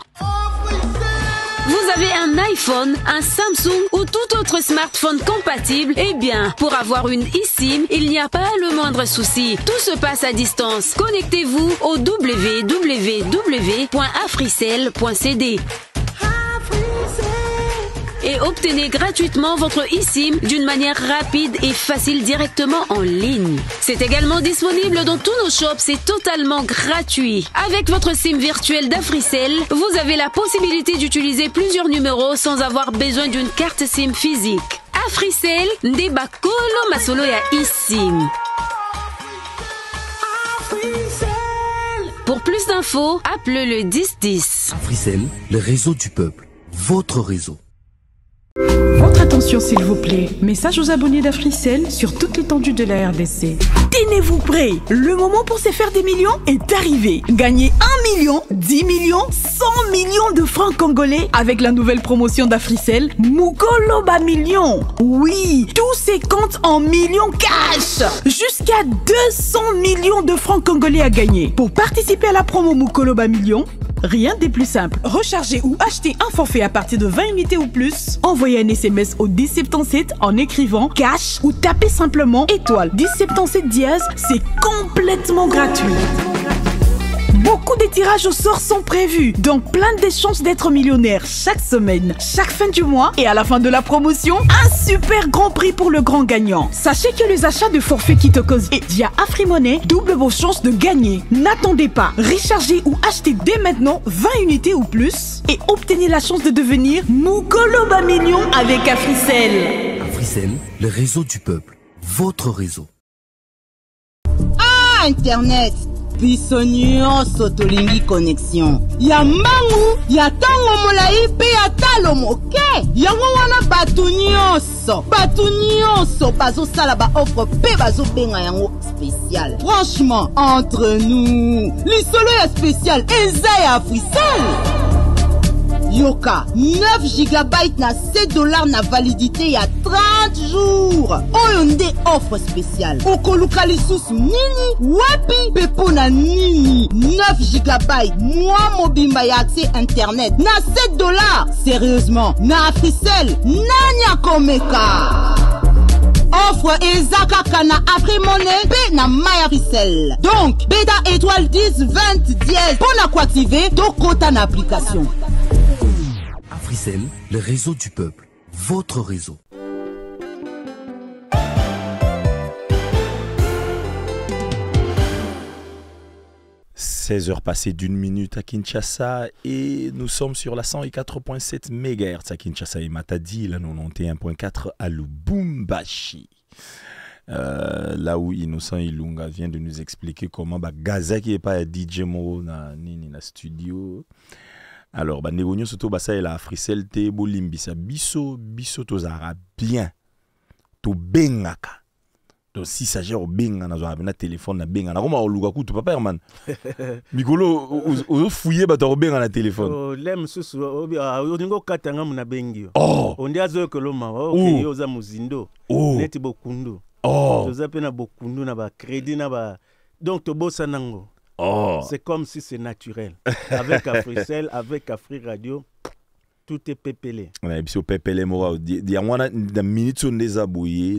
Vous avez un iPhone, un Samsung ou tout autre smartphone compatible? Eh bien, pour avoir une eSIM, il n'y a pas le moindre souci. Tout se passe à distance. Connectez-vous au www.africell.cd et obtenez gratuitement votre eSIM d'une manière rapide et facile directement en ligne. C'est également disponible dans tous nos shops, c'est totalement gratuit. Avec votre SIM virtuelle d'Africell, vous avez la possibilité d'utiliser plusieurs numéros sans avoir besoin d'une carte SIM physique. Africell, Ndebakolo Masoloya eSIM. Pour plus d'infos, appelez le 1010. Africell, le réseau du peuple, votre réseau. Votre attention s'il vous plaît. Message aux abonnés d'Africell sur toute l'étendue de la RDC. Tenez-vous prêts. Le moment pour se faire des millions est arrivé. Gagnez 1 million, 10 millions, 100 millions de francs congolais avec la nouvelle promotion d'Africell, Mukoloba Millions. Oui, tous ces comptes en millions cash. Jusqu'à 200 millions de francs congolais à gagner. Pour participer à la promo Mukoloba Millions, rien de plus simple. Recharger ou acheter un forfait à partir de 20 unités ou plus. Envoyez un SMS au 1077 en écrivant cash ou tapez simplement étoile 1077 dièse. C'est complètement gratuit. Beaucoup de tirages au sort sont prévus, donc plein de chances d'être millionnaire chaque semaine, chaque fin du mois et à la fin de la promotion, un super grand prix pour le grand gagnant. Sachez que les achats de forfaits qui te causent et via AfriMoney doublent vos chances de gagner. N'attendez pas, rechargez ou achetez dès maintenant 20 unités ou plus et obtenez la chance de devenir Mukoloba Million avec Africell. Africell, le réseau du peuple, votre réseau. Ah, Internet! Biso nyonso tolingi connexion ya mbangu ya tango molai pe ya talo moke yango wana batu nyonso bazosala ba offre pe bazobenga yango spécial. Franchement, entre nous, lisolo ya spécial eza ya Africell. Yoka 9 GB na $7 na validité ya 30 jours. Oyo nde offre spéciale. Okoluka lisusu nini? Wapi pepo na nini? 9 GB mois mobimba ya accès internet na $7. Sérieusement, na Africell nani akomeka? Offre ezaka kana AfriMoney pe na MyAfricell. Donc, beta étoile 10 20 dièse pour la activer to kota na application. Africell, le réseau du peuple, votre réseau. « 16h passées d'1 minute à Kinshasa et nous sommes sur la 104.7 MHz à Kinshasa et Matadi, la 91.4 à Lubumbashi. Là où Innocent Ilunga vient de nous expliquer comment Gaza qui est pas DJ Mo na studio. Alors, négonyo soto basa et la Africell te bolimbisa biso tozara bien to bengaka. Donc si ça gère au benga na téléphone na benga na koma oluka kutu papa man. Mikolo o fouiller ba to benga na téléphone. Oh lem susu odingo katanga muna bengi. Oh. Ondi azo koloma okay yoza muzindo. Neti bokundu. Oh. Toza pe na bokundu na ba crédit na ba donc to bossa nango. Oh. C'est comme si c'est naturel. Avec Africell, avec Afri Radio, tout est pépélé.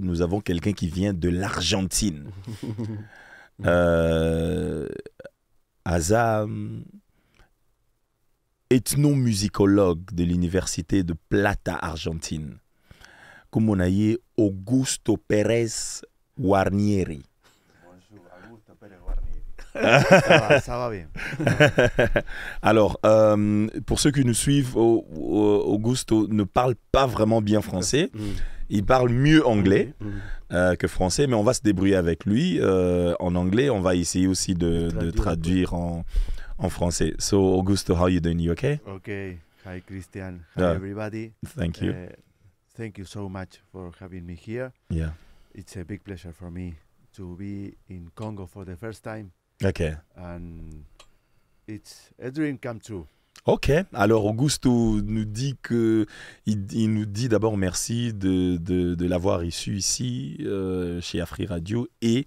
Nous avons quelqu'un qui vient de l'Argentine. Azam, ethnomusicologue de l'université de Plata, Argentine. Comme on a eu Augusto Pérez Guarnieri. Ça va bien. Alors, pour ceux qui nous suivent, Augusto ne parle pas vraiment bien français. Il parle mieux anglais que français, mais on va se débrouiller avec lui. En anglais, on va essayer aussi de traduire en français. So, Augusto, how are you doing? You okay? Okay. Hi, Christian. Hi, everybody. Thank you. Thank you so much for having me here. Yeah. It's a big pleasure for me to be in Congo for the first time. Okay. And it's a dream come true. Ok, alors Augusto nous dit que il nous dit d'abord merci de l'avoir reçu ici chez Afri Radio et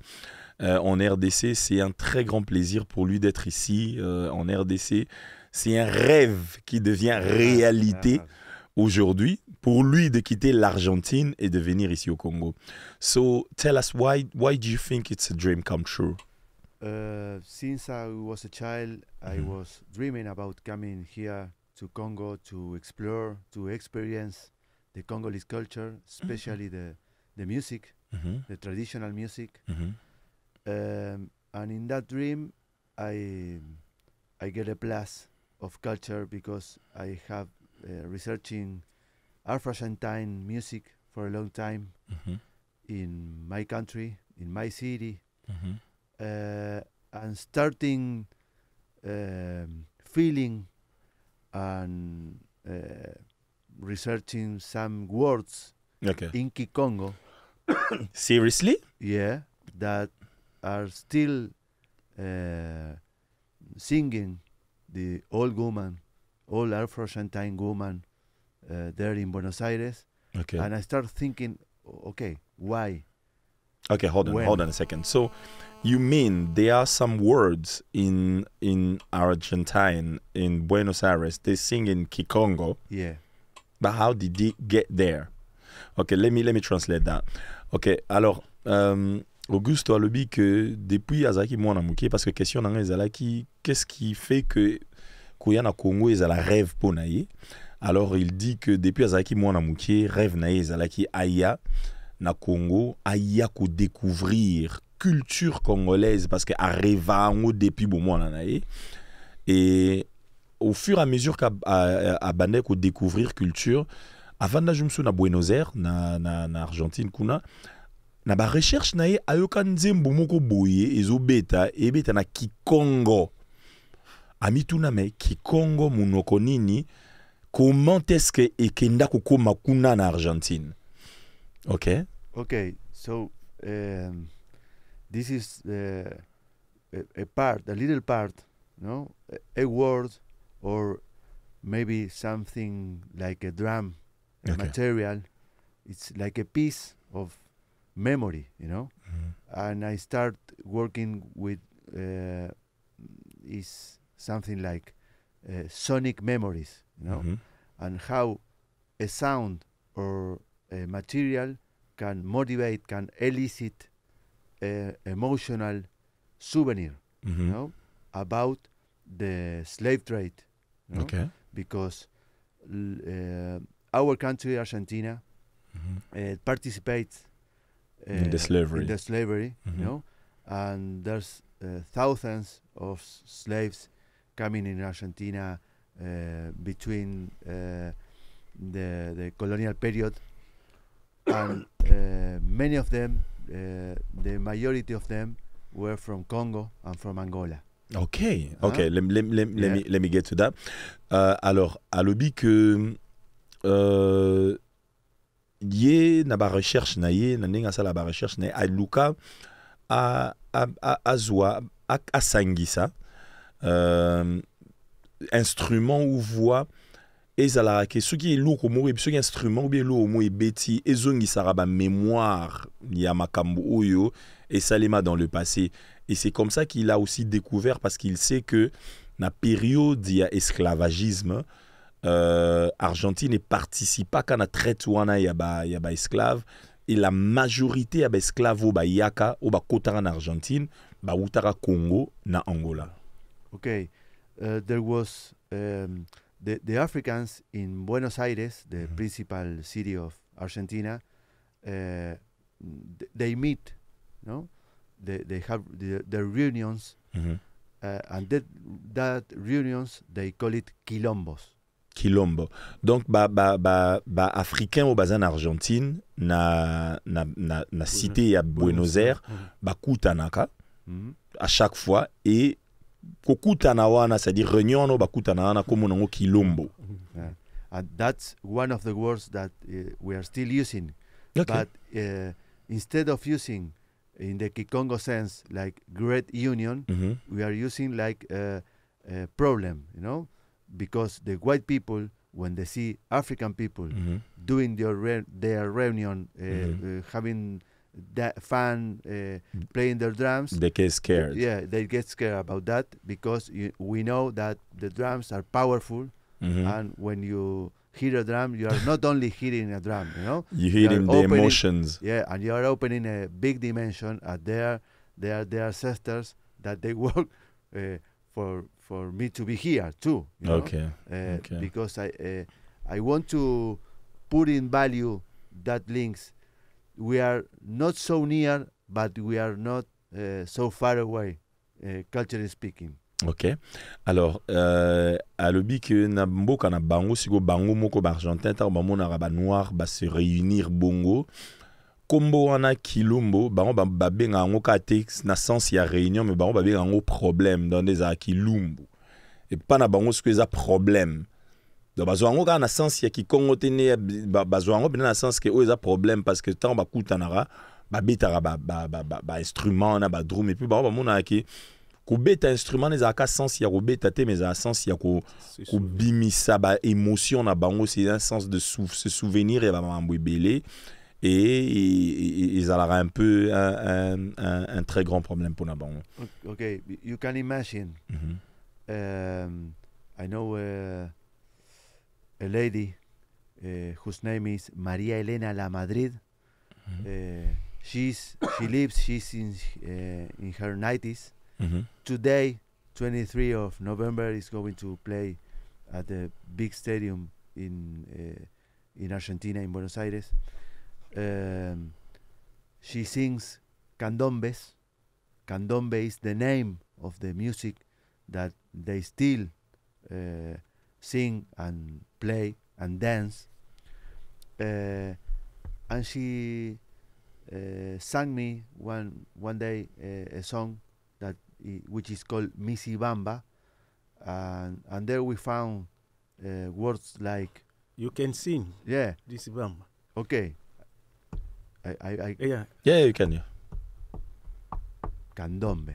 en RDC. C'est un très grand plaisir pour lui d'être ici en RDC. C'est un rêve qui devient réalité aujourd'hui pour lui de quitter l'Argentine et de venir ici au Congo. So tell us why do you think it's a dream come true? Since I was a child, I was dreaming about coming here to Congo to explore, to experience the Congolese culture, especially the music, the traditional music. And in that dream, I get a blast of culture because I have researching Afro-Argentine music for a long time in my country, in my city. And starting feeling and researching some words in Kikongo. Seriously? Yeah, that are still singing the old woman, old Afro-Argentine woman there in Buenos Aires. Okay. And I start thinking, okay, why? Okay, hold on a second. So, you mean there are some words in Argentine, in Buenos Aires, they sing in Kikongo? Yeah. But how did they get there? Okay, let me translate that. Okay, alors, Augusto a le dit que depuis Azaki Mouanamuki, parce que question dans Azaki, qu'est-ce qui fait que Kouyana Congo est à la rêve pour naïe? Alors, il dit que depuis Azaki Mouanamuki, rêve naïe, Zalaki Aya. Na Congo, aya ko découvrir culture congolaise parce que arriva ngo depuis bon mois nanae et au fur et à mesure qu'a bande ko découvrir culture avant na jumsu na Buenos Aires na Argentine kuna na ba recherche nae ayoka nzembo moko boye ezobeta ebeta na Kikongo amituna me Kikongo munoko nini comment est-ce que ekenda kokoma kuna na Argentine? Okay. Okay, so this is a part, a little part, no, a word, or maybe something like a drum, a material. It's like a piece of memory, you know. And I start working with is something like sonic memories, you know, and how a sound or a material can motivate, can elicit emotional souvenir, you know, about the slave trade, you know? Okay. Because our country, Argentina, participates in the slavery, you know, and there's thousands of slaves coming in Argentina between the colonial period. And many of them, the majority of them, were from Congo and from Angola. Okay. Let me get to that. Alors, à l'obi que yé na ba recherche na yé na ninga sala ba recherche na a luka a azwa a sangisa instrument ou voix ezala ke soki eloko mo e soki instrument ou bien eloko mo e beti ezongisaka ba mémoire ya makambo oyo et salema dans le passé. Et c'est comme ça qu'il a aussi découvert, parce qu'il sait que na période il y a esclavagisme, Argentine participe à la traite wana ya ba esclave, et la majorité ya ba esclave ba yaka ou ba kotara en Argentine ba utara Congo na Angola. Okay, there was the Africans in Buenos Aires, the principal city of Argentina. They meet, no, they have their reunions, and that reunions they call it quilombos. Quilombo. Donc africain au bazan Argentine na cité à Buenos Aires bakutanaka à chaque fois et kokutanawana, c'est-à-dire réunion no bakutanawana comme on quilombo. And that's one of the words that we are still using. Okay. But instead of using in the Kikongo sense like great union, we are using like a problem, you know, because the white people, when they see African people doing their reunion, having that fun, playing their drums, they get scared. Yeah, they get scared about that because we know that the drums are powerful. And when you hear a drum, you are not only hearing a drum, you know. You're hearing the emotions. Yeah, and you are opening a big dimension. And they are ancestors that they work for me to be here too. You know? Okay. Because I want to put in value that links. We are not so near, but we are not so far away, culturally speaking. Ok. Alors, alobi que na mboka na bango siko bango moko ba argentin ta ba mona ba noir ba se réunir bongo. Kombo wana kilombo bango ba benga ngo ka te na sens ya réunion mais bango ba benga ngo problème dans des a kilombo. Et pas na bango siko za problème. Donc bazo ngo ka na sens ya ki kongo tene bazo ngo na sens que o za problème parce que tant ba kutanara ba bitara ba instrument na ba drum et puis bango ba mona ki kubeta instrument les aka sens ya kubeta te mais à sens ya ko bimisa ba émotion na bango c'est un sens de se souvenir et ba mambo belé et ils aura un peu un très grand problème pour na bango. Okay, you can imagine. I know a lady whose name is María Elena La Madrid. She's in her 90s. Today, 23 of November, is going to play at the big stadium in Argentina, in Buenos Aires. She sings candombes. Candombe is the name of the music that they still sing and play and dance. And she sang me one day a song which is called Misi Bamba, and there we found words like you can sing. Yeah, Misi Bamba. Okay. Yeah, you can. Yeah. Candombe.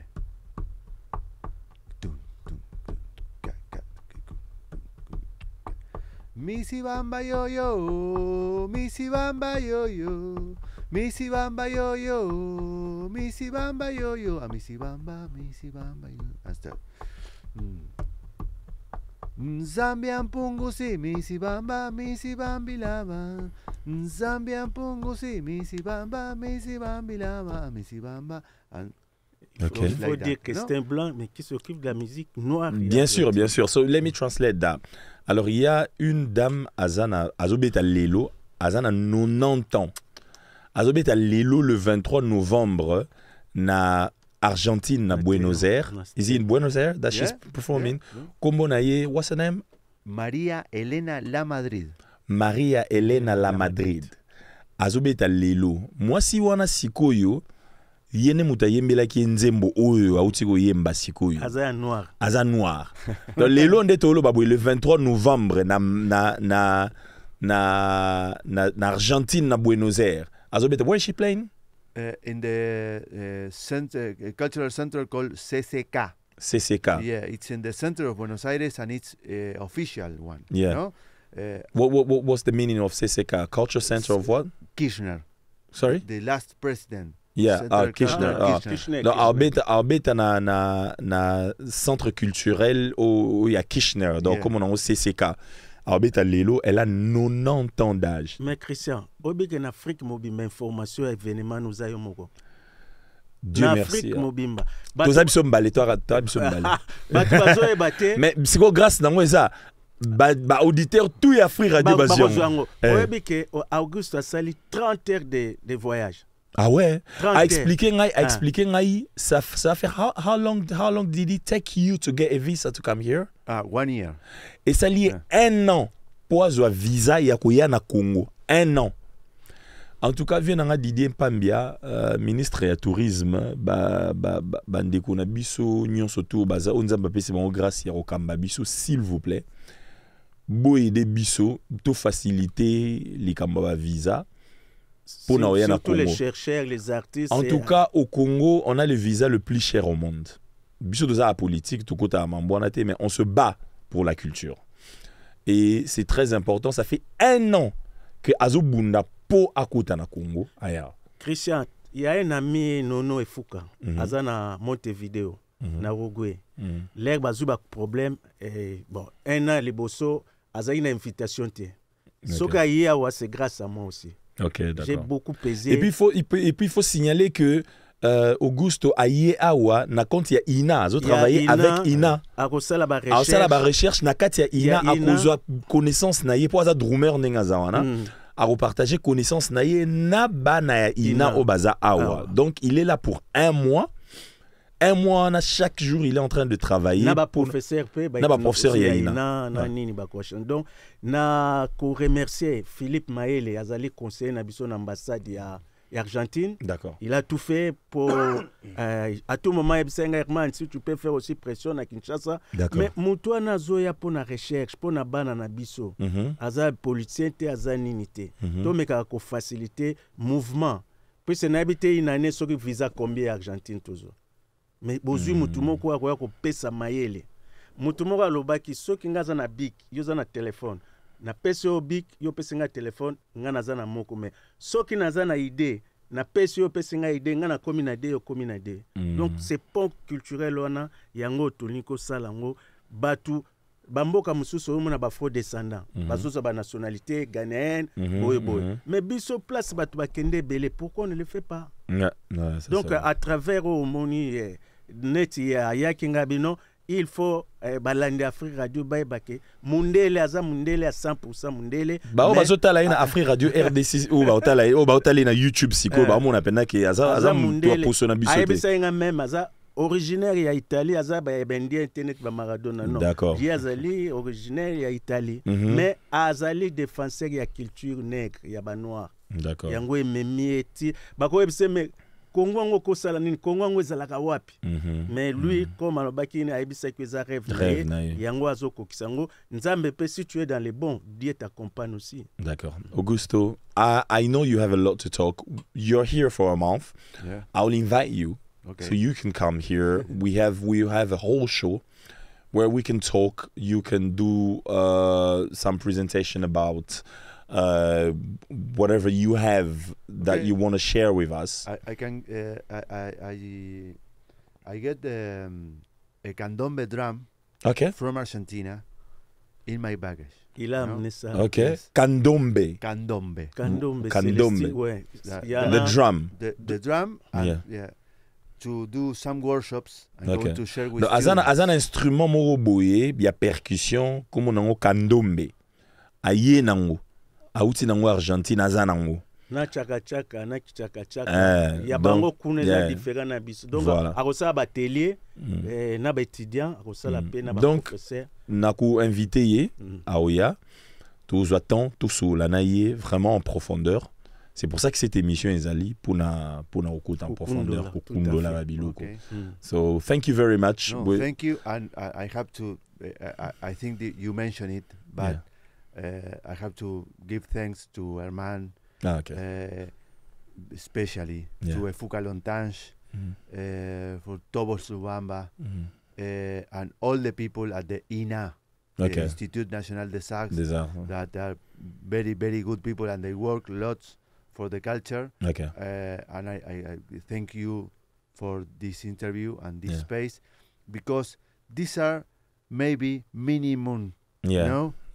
Misi Bamba yo yo, Misi Bamba yo yo. Misi Bamba yo yo, Misi Bamba yo yo, Misi Bamba yo. Hasta. Zambian pungusi, Misi Bamba bilaba. Zambian pungusi, Misi Bamba bilaba, Misi Bamba. Okay. Il faut dire que c'est un blanc, mais qui s'occupe de la musique noire. Bien sûr, bien sûr. So let me translate that. Alors, il y a une dame, Azana, Azobeta Lelo, Azana 90 ans. Azobeta Lelo le 23 novembre na Argentine na Buenos Aires. Is it in Buenos Aires that she's performing? Kombo na ye, what's her name? María Elena La Madrid. María Elena La Madrid. Azobeta Lelo. Moi si wana sikoyo yene muta yembela ki nzembo oyo autiko yemba sikoyo. Aza noir. Aza noir. Donc Lelo ndetolo babwe le 23 novembre na Argentine na Buenos Aires. Azobeta, where is she playing? In the cultural center called CCK. CCK. Yeah, it's in the center of Buenos Aires and it's official one. Yeah. You know? What's the meaning of CCK? Culture Center of what? Kirchner. Sorry? The last president. Yeah, Kirchner. Donc, Arbeta na centre culturel où il y a Kirchner. Donc, comme on a au CCK. Arbeta Lelo, elle a 90 ans d'âge. Mais Christian, en Afrique, mobimba information événement nous a eu moko. Dieu merci. Mobimba. Tous habitants balé, toi habitants balé. Mais c'est quoi grâce dans moi ça? Ba auditeur tout y Afrique radio basion. Oyebi que Auguste a sali 30 heures de voyage. Ah ouais. À expliquer ça fait how long did it take you to get a visa to come here? 1 year. Et ça lié 1 an pour avoir visa ya koya na Congo. 1 an. En tout cas, vient Didier Mpambia, ministre du tourisme, ndeko na biso nyonso to baza onzamba pese bango grâce ya okamba biso s'il vous plaît. Bo aider biso to faciliter les kamba visa. Surtout les chercheurs, les artistes. En tout cas, au Congo, on a le visa le plus cher au monde. Biso doza la politique, tout côté mais on se bat pour la culture. Et c'est très important. Ça fait 1 an que Azobunda po akota na Congo. Aya. Christian, il y a un ami Nono Efuka, Azana Montevideo, na Uruguay. L'air bazuba problème. Bon, 1 an les bosso, Aza une invitation. Soka Yawa, c'est grâce à moi aussi. Okay, j'ai beaucoup pesé. Et puis il faut signaler que Augusto Aye Awa na compte ya Ina, a travaillé avec Ina. A la recherche na kati ya Ina a kozwa connaissance na ye po za drummer nenga zawana. A repartager connaissance na ye na bana ya Ina au baza Awa. Donc il est là pour 1 mois. 1 mois, chaque jour, il est en train de travailler. Naba professeur Yaina. Donc, na ko remercier Philippe Maele, azali conseiller na biso ambassade ya Argentine. D'accord. Il a tout fait pour à tout moment Herman, si tu peux faire aussi pression à Kinshasa. Mais mutua na zoya pour na recherche, pour na bana na biso. Aza politicien te aza ninité. To meka ko faciliter mouvement. Puis c'est n'habité une année sur visa combien Argentine toujours. Mais bozui mutumo kwa ko pesa mayele mutumo alobaki soki ngaza na bik yoza na telefone na pesa yo bik yo pesa nga telefone nga naza na moko mais soki naza na idée na pesa yo pesa nga idée nga na komi na idée yo komi na idée. Donc c'est pont culturel wana yango toliko salango batu bamboka mususu omo na ba faux descendants bazoza ba nationalité ghanéenne boy mais biso place batu bakende belé pourquoi on ne le fait pas? Donc à travers au moni net ya kinga bino il faut balande Afrique Radio baibake mundele aza mundele à 100% mundele ba bazotala ina Afrique Radio RDC ou baotala na YouTube siko ba mona pena ke aza mundele poso na biso te ayebisa même aza originaire ya Italie aza ba bendia internet ba Maradona non. D'accord. Azali originaire ya Italie mais azali défenseur ya culture nègre ya ba noir. D'accord. Yango ememieti bako ebise me Congo ngo kosala nini Congo ngo ezalaka wapi. Mais lui comme alobaki ni ayebisa que za rêve yango azokokisa ngo nzambe pe si tu es dans les bons Dieu t'accompagne aussi. D'accord. Augusto, I know you have a lot to talk. You're here for a month. Yeah. I'll invite you. Okay. So you can come here. We have a whole show where we can talk. You can do some presentation about whatever you have that you want to share with us. I can I get a candombe drum from Argentina in my baggage. Il a amené ça. Okay. Yes. Candombe. The drum. The drum. And, yeah. To do some workshops and going to share with students. Azana instrument moro boye, ya percussion, comme nango candombe. Aye nango. Auti nango Argentine azana nango. Na chaka chaka, na chaka chaka. Ya bango kune za différent na biso. Donc akosa ba atelier, na ba étudiant, akosa la peine na ba professeur. Na ku invité ye aoya. Tous attend tous la naie vraiment en profondeur. C'est pour ça que cette émission est allée pour na écouter en profondeur pour kundo la babiloko. So thank you very much. No, thank you, and I have to. I think that you mentioned it, but I have to give thanks to Herman, especially to Efuka Lontange, for Tobos Lubamba, and all the people at the INA. The Institut National des Arts, that are very, very good people, and they work lots for the culture. And I thank you for this interview and this space, because these are maybe minimum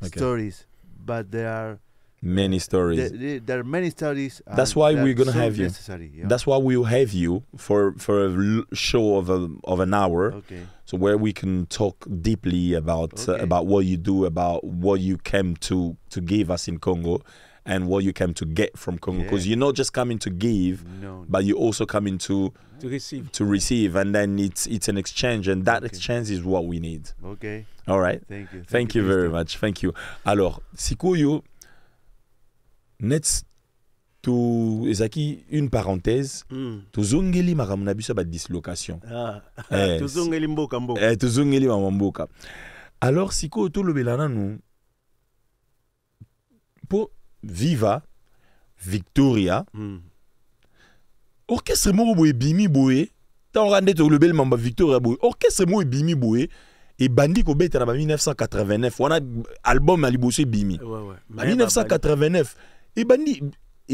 stories, but there are many stories. There are many stories. That's why we're gonna have you. Yeah. That's why we'll have you for a show of an hour. So where we can talk deeply about what you do, about what you came to give us in Congo, and what you came to get from Congo. Because you're not just coming to give, but you're also coming to receive, and then it's an exchange, and that exchange is what we need. Okay. All right. Thank you very much. Thank you. Alors, Sikoyo, Nets to ezaki une parenthèse. Tuzongeli makamuna biso ba dislocation. Tuzongeli mboka mboka. Tuzongeli mboka. Alors, Sikoyo to lobelana nous pour Viva Victoria. Orchestre mo boye bimi boye. Ta orande to lebel mamba Victoria boye. Orchestre mo bimi boye. Et Bandi ko beta na 1989. On a album alibossé bimi. En 1989. Et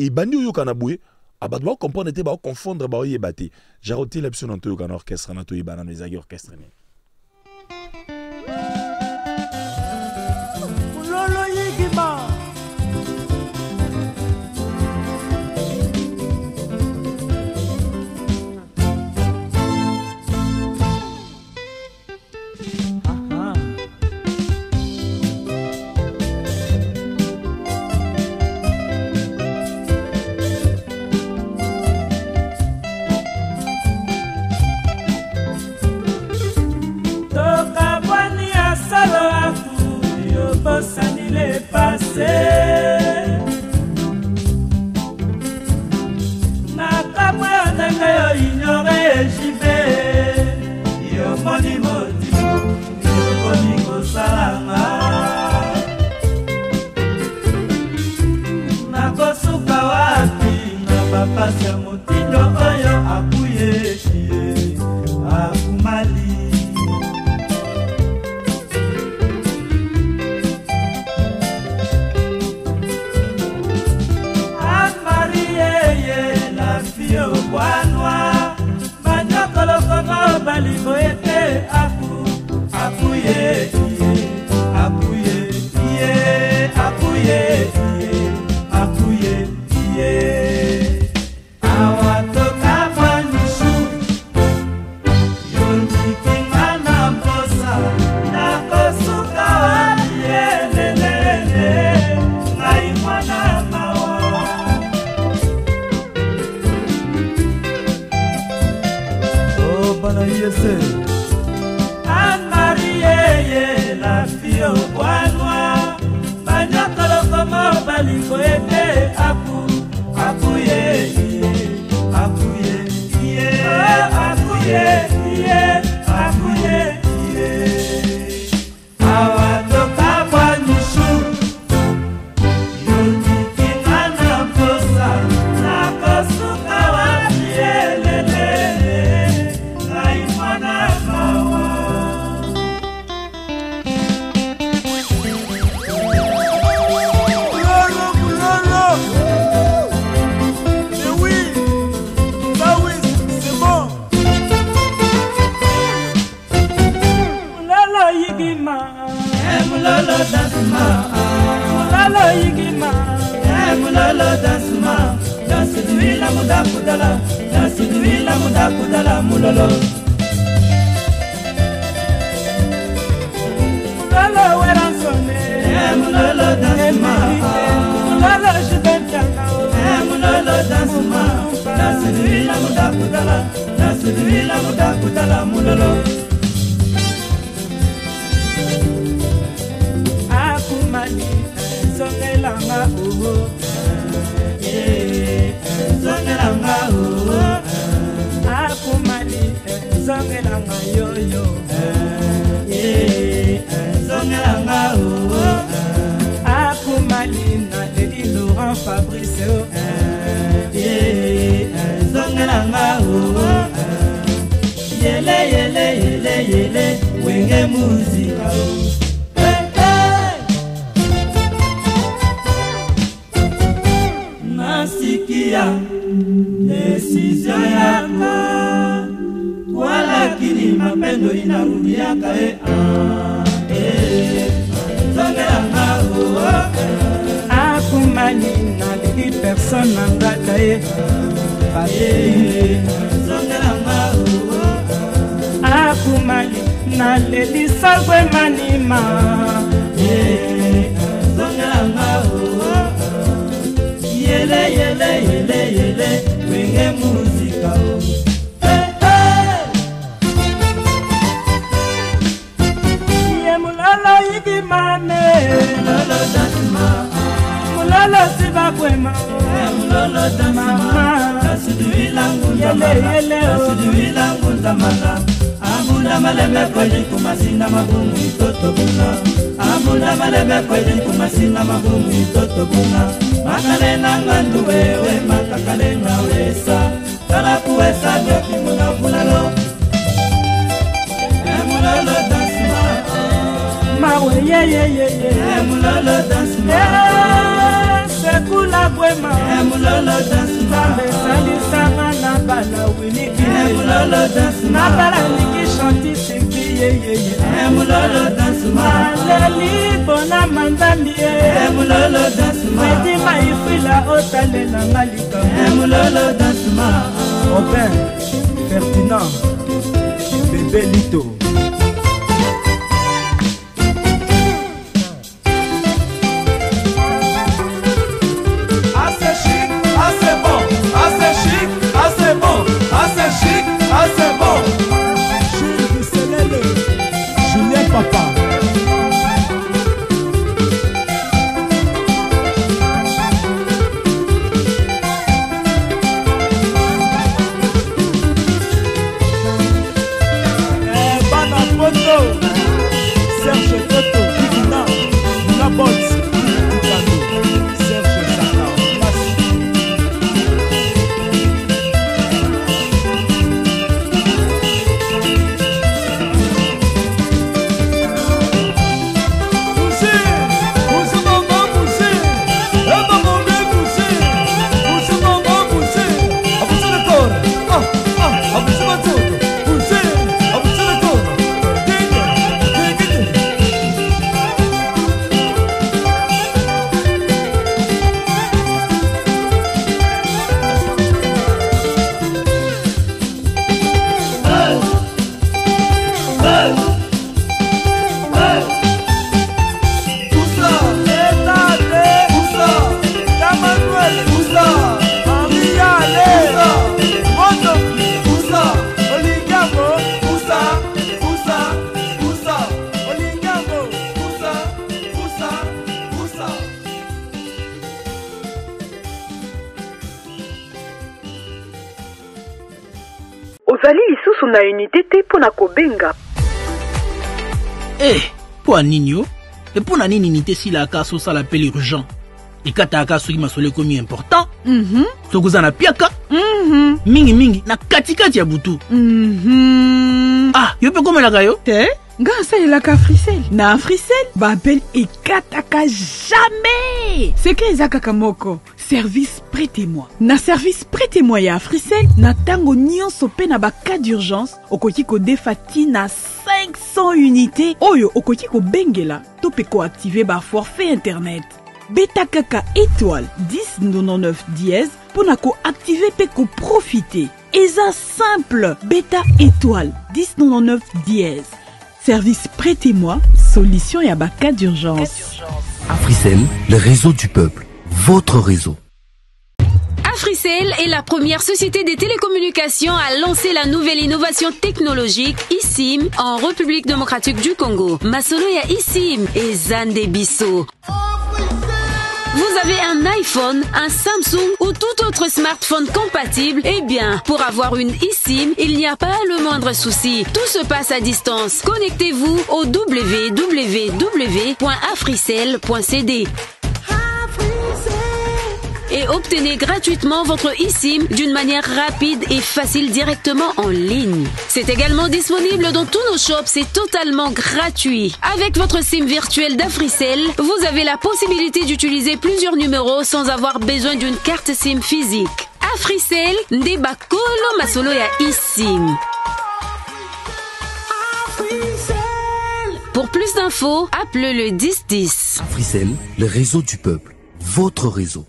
Bandi oyo kana boye. Abadwa comprendre te ba confondre ba yebate. Jaroti l'option dans to kana orchestre na to yebana les agi orchestre ne. Lolo yigima. Sanile passé na kamwa ndenge yo ignore jibe yo moni moti yo moni kosalanga na kosuka wapi na bapasi ya motindo oyo akuye akumali Wanwa banyakolo kono baliko ete akuye awatoka banyushu yondikinga na mposa na kosuka waliyelelele ngai mwana mawa Anne-Marie, la fille au bois noir, banyakolo komo baliko ete akuye awatoka banyushu yondikinga na mposa na kosuka waliyelele Mulolo yigima, mulolo dansuma, dansiduila mudakudala, mulolo. Mulolo weransone, mulolo dansuma, mulolo shibentanga, mulolo dansuma, dansiduila mudakudala, mulolo. Zongelanga akumali zongelanga yoyo zongelanga akumali na Lady Laurent Fabrice zongelanga yele wenge muzika nasikia desizio yako walakini mapendo inarudiaka zongelanga akumani na lili persona ngata zongelanga akumani na lili sagwe manima zongelanga muzika ye mulala igimane mulala dasma mulala sibakwema mulala dasma kasiduila ngunda mala amunda maleme kweli kumasina magumu itoto buna amunda maleme kweli kumasina magumu itoto buna makale nangandu wewe makakale nawesa kala kuwesa doki muna bulalo emulalo dasma mawe ye emulalo dasma sekula kwema emulalo dasma besalisama na bala winiki emulalo dasma na bala niki chanti siki ye emulalo dasma leli bona mandali emulalo dasma medi maifila otale na malika emulalo dasma Robin Ferdinand bébé Lito Papa. Bana Poto, Serge Toto, Kikina, Nabots, Kikando, Serge Saka, ozali lisusu na unité te mpona kobenga. Mpo nini yo? Mpona nini unité silaka sosala appel urgent? Ekataka soki masolo ekomi important. Soki oza na piaka mingi na katikati ya butu. Yo mpe komelaka yo te nga asalelaka Africell. Na Africell bappel ekataka jamais. Seke eza kaka moko service prêtez-moi. Na service prêtez-moi ya Africell na tango nyonso pe na ba cas d'urgence okoki ko defati na 500 unités oyo okoki ko bengela to pe ko activer ba forfait internet. Beta kaka étoile 1099 dièse pour na ko activer pe ko profiter. Eza simple. Beta étoile 1099 dièse. Service prêtez-moi, solution et cas d'urgence. Africell, le réseau du peuple. Votre réseau. Africell est la première société des télécommunications à lancer la nouvelle innovation technologique eSIM en République démocratique du Congo. Masolo ya eSIM et Zande Bisso. Vous avez un iPhone, un Samsung ou tout autre smartphone compatible? Eh bien, pour avoir une eSIM, il n'y a pas le moindre souci. Tout se passe à distance. Connectez-vous au www.africell.cd et obtenez gratuitement votre eSIM d'une manière rapide et facile directement en ligne. C'est également disponible dans tous nos shops, c'est totalement gratuit. Avec votre SIM virtuelle d'Africell, vous avez la possibilité d'utiliser plusieurs numéros sans avoir besoin d'une carte SIM physique. Africell, Ndeba Kolo Masolo ya eSIM. Pour plus d'infos, appelez le 1010. Africell, le réseau du peuple. Votre réseau.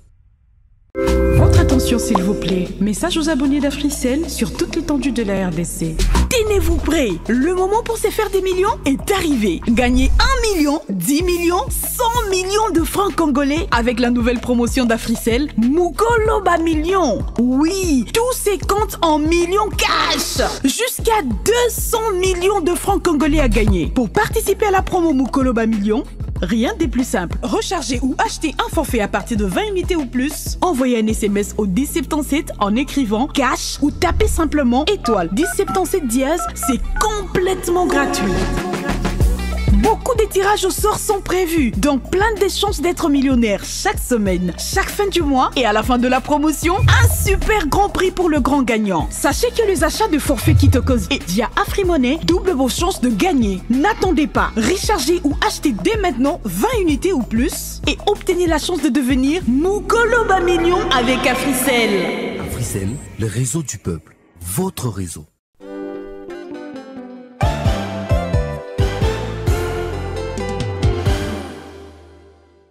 Votre attention Attention s'il vous plaît, message aux abonnés d'Africell sur toute l'étendue de la RDC. Tenez-vous prêts, le moment pour se faire des millions est arrivé. Gagnez 1 million, 10 millions, 100 millions de francs congolais avec la nouvelle promotion d'Africell, Mukoloba Millions. Oui, tous ces comptes en millions cash. Jusqu'à 200 millions de francs congolais à gagner. Pour participer à la promo Mukoloba Millions, rien de plus simple. Recharger ou acheter un forfait à partir de 20 unités ou plus. Envoyez un SMS au 1077 en écrivant cash ou tapez simplement étoile 1077 dièse. C'est complètement gratuit. Beaucoup de tirages au sort sont prévus, donc plein de chances d'être millionnaire chaque semaine, chaque fin du mois et à la fin de la promotion, un super grand prix pour le grand gagnant. Sachez que les achats de forfaits Kitokos et via AfriMoney doublent vos chances de gagner. N'attendez pas, rechargez ou achetez dès maintenant 20 unités ou plus et obtenez la chance de devenir Mukoloba Million avec Africell. Africell, le réseau du peuple, votre réseau.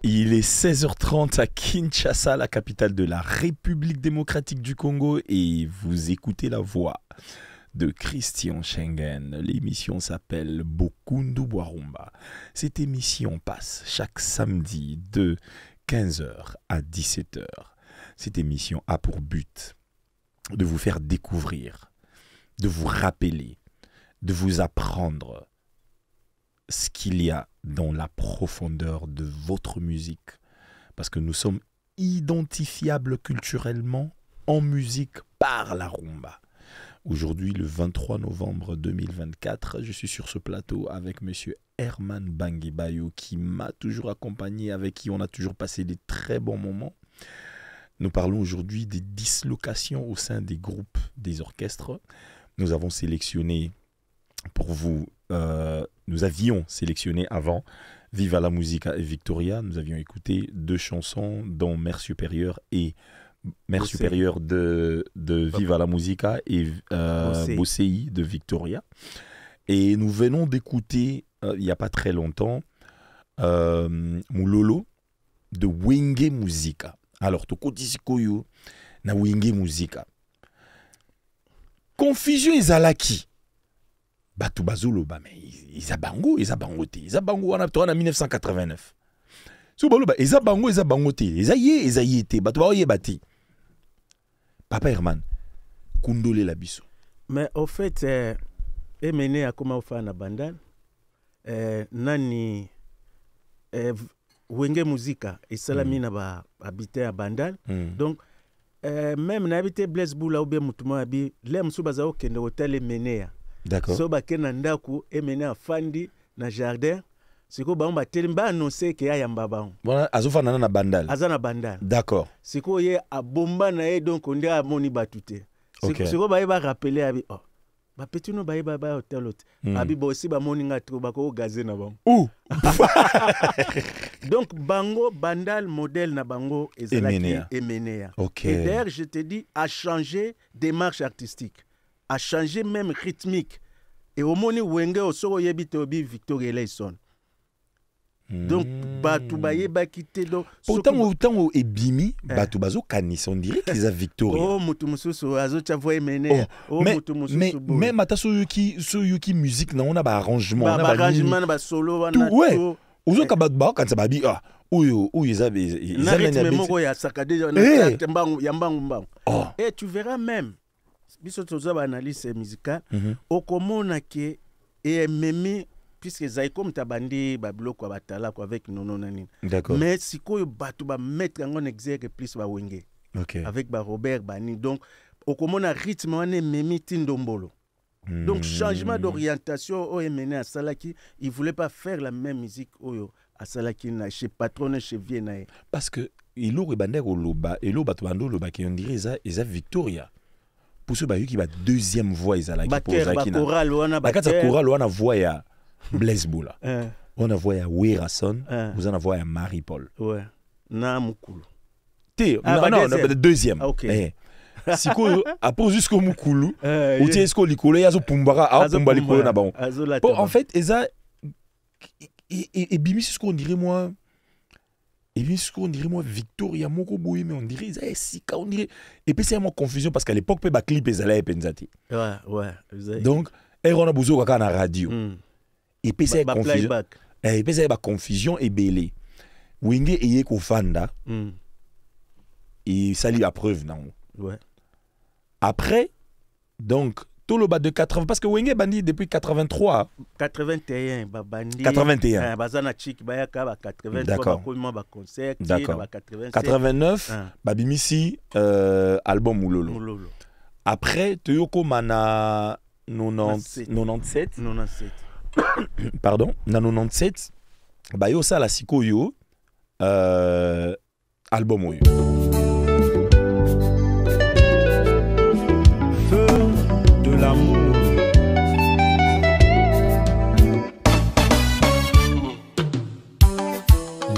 Il est 16h30 à Kinshasa, la capitale de la République démocratique du Congo, et vous écoutez la voix de Christian Schengen. L'émission s'appelle Bokundu Boarumba. Cette émission passe chaque samedi de 15h à 17h. Cette émission a pour but de vous faire découvrir, de vous rappeler, de vous apprendre ce qu'il y a dans la profondeur de votre musique. Parce que nous sommes identifiables culturellement en musique par la rumba. Aujourd'hui, le 23 novembre 2024, je suis sur ce plateau avec monsieur Herman Bangibayo qui m'a toujours accompagné, avec qui on a toujours passé des très bons moments. Nous parlons aujourd'hui des dislocations au sein des groupes, des orchestres. Nous avons sélectionné pour vous, nous avions sélectionné avant Viva la Musica et Victoria. Nous avions écouté 2 chansons, dont Mère Supérieure et Mère Supérieure de Viva la Musica et Bosei de Victoria. Et nous venons d'écouter, il n'y a pas très longtemps, Mulolo de Wenge Musica. Alors, Tokotisikoyo na Wenge Musica. Confusion ezalaki. Batu bazolo ba mais izabango te izabango wana to na 1989 so balo ba izabango te izaye te batu ba yebati Papa Herman kundole la biso. Mais au fait emene akoma ofa na bandal nani Wenge Musica esalami na ba habiter à bandal donc même na habiter Blaise Boula ou bien mutuma abi le musu bazao kende hotel emenea. D'accord. So ba kena ndaku emene afandi na jardin siko ba mba telimba annoncer que ayamba ba. Voilà, azofana na bandal. Azana bandal. D'accord. Siko ye abomba na ye donc on a moni batute. Siko ba yeba rappeler abi oh. Ba petino ba yeba ba hotel hôtel. Abi bo aussi ba moni nga tro ba ko gazé na ba. Ouh. Donc bango bandal modèle na bango ezalaki emenea. OK. Et d'ailleurs je te dis a changé démarche artistique. A changé même rythmique. Et au moment où Wenge au soro yebite obi Victoria Leison. Donc batu baye ba quitter donc pourtant autant et bimi batu bazo kanis on dirait qu'ils a Victoria. Oh mutu mususu azo chavoye mene. Oh mutu mususu. Mais même ata so yuki musique na on a ba arrangement, on a ba arrangement ba solo wana tout. Ouais. Ozo ka ba quand ça ba bi ah. Oyo na rythme moko ya sakade na tembangu yambangu mbangu. Et tu verras même biso toza ba analyse musicale okomona ke et memi puisque zai comme tabandi ba bloko batala ko avec nono nani. D'accord. Mais sikoyo batu ba mettre en exergue plus ba Wenge. OK. Avec ba Robert Bani donc okomona rythme wane memi tindombolo. Donc changement d'orientation au mené à Salaki, il voulait pas faire la même musique oyo à Salaki na chez Patron chez Viena. Parce que il aurait bandé au loba et lo batu bando loba qui on dirait ça Victoria. Pour ceux qui va deuxième voix ils ala qui pose qui na choral wana ba kata choral wana voix ya Blaise Boula on a voix ya Werason vous en voix ya Marie Paul ouais na mukulu non deuxième OK siko après jusqu'au mukulu ou tie esko likolo ya zo pumbara a pumba likolo na bon en fait eza et bimi c'est ce qu'on dirait moi Et puis, on dirait, moi, Victoria, Moko Boui, mais on dirait, Sika, on dirait. Et puis, c'est vraiment confusion parce qu'à l'époque, il y a clip et allaient penzati. Ouais. Donc, on a besoin de la radio. Et puis, c'est confusion. Et puis, c'est confusion et belé. Wingé et Fanda. Et ça lui a preuve, non? Ouais. Après, donc, tout le bas de 80, parce que Wenge bandit depuis 83. 81, bandit. 81. Bazana Chik Bayaka, 83, d'accord. Concert, d'accord. 89, Babimisi, album Moulolo. Après, Toyoko Mana 97. Pardon, na 97, Bayo Sala Sikoyo, album Oyo. L'amour.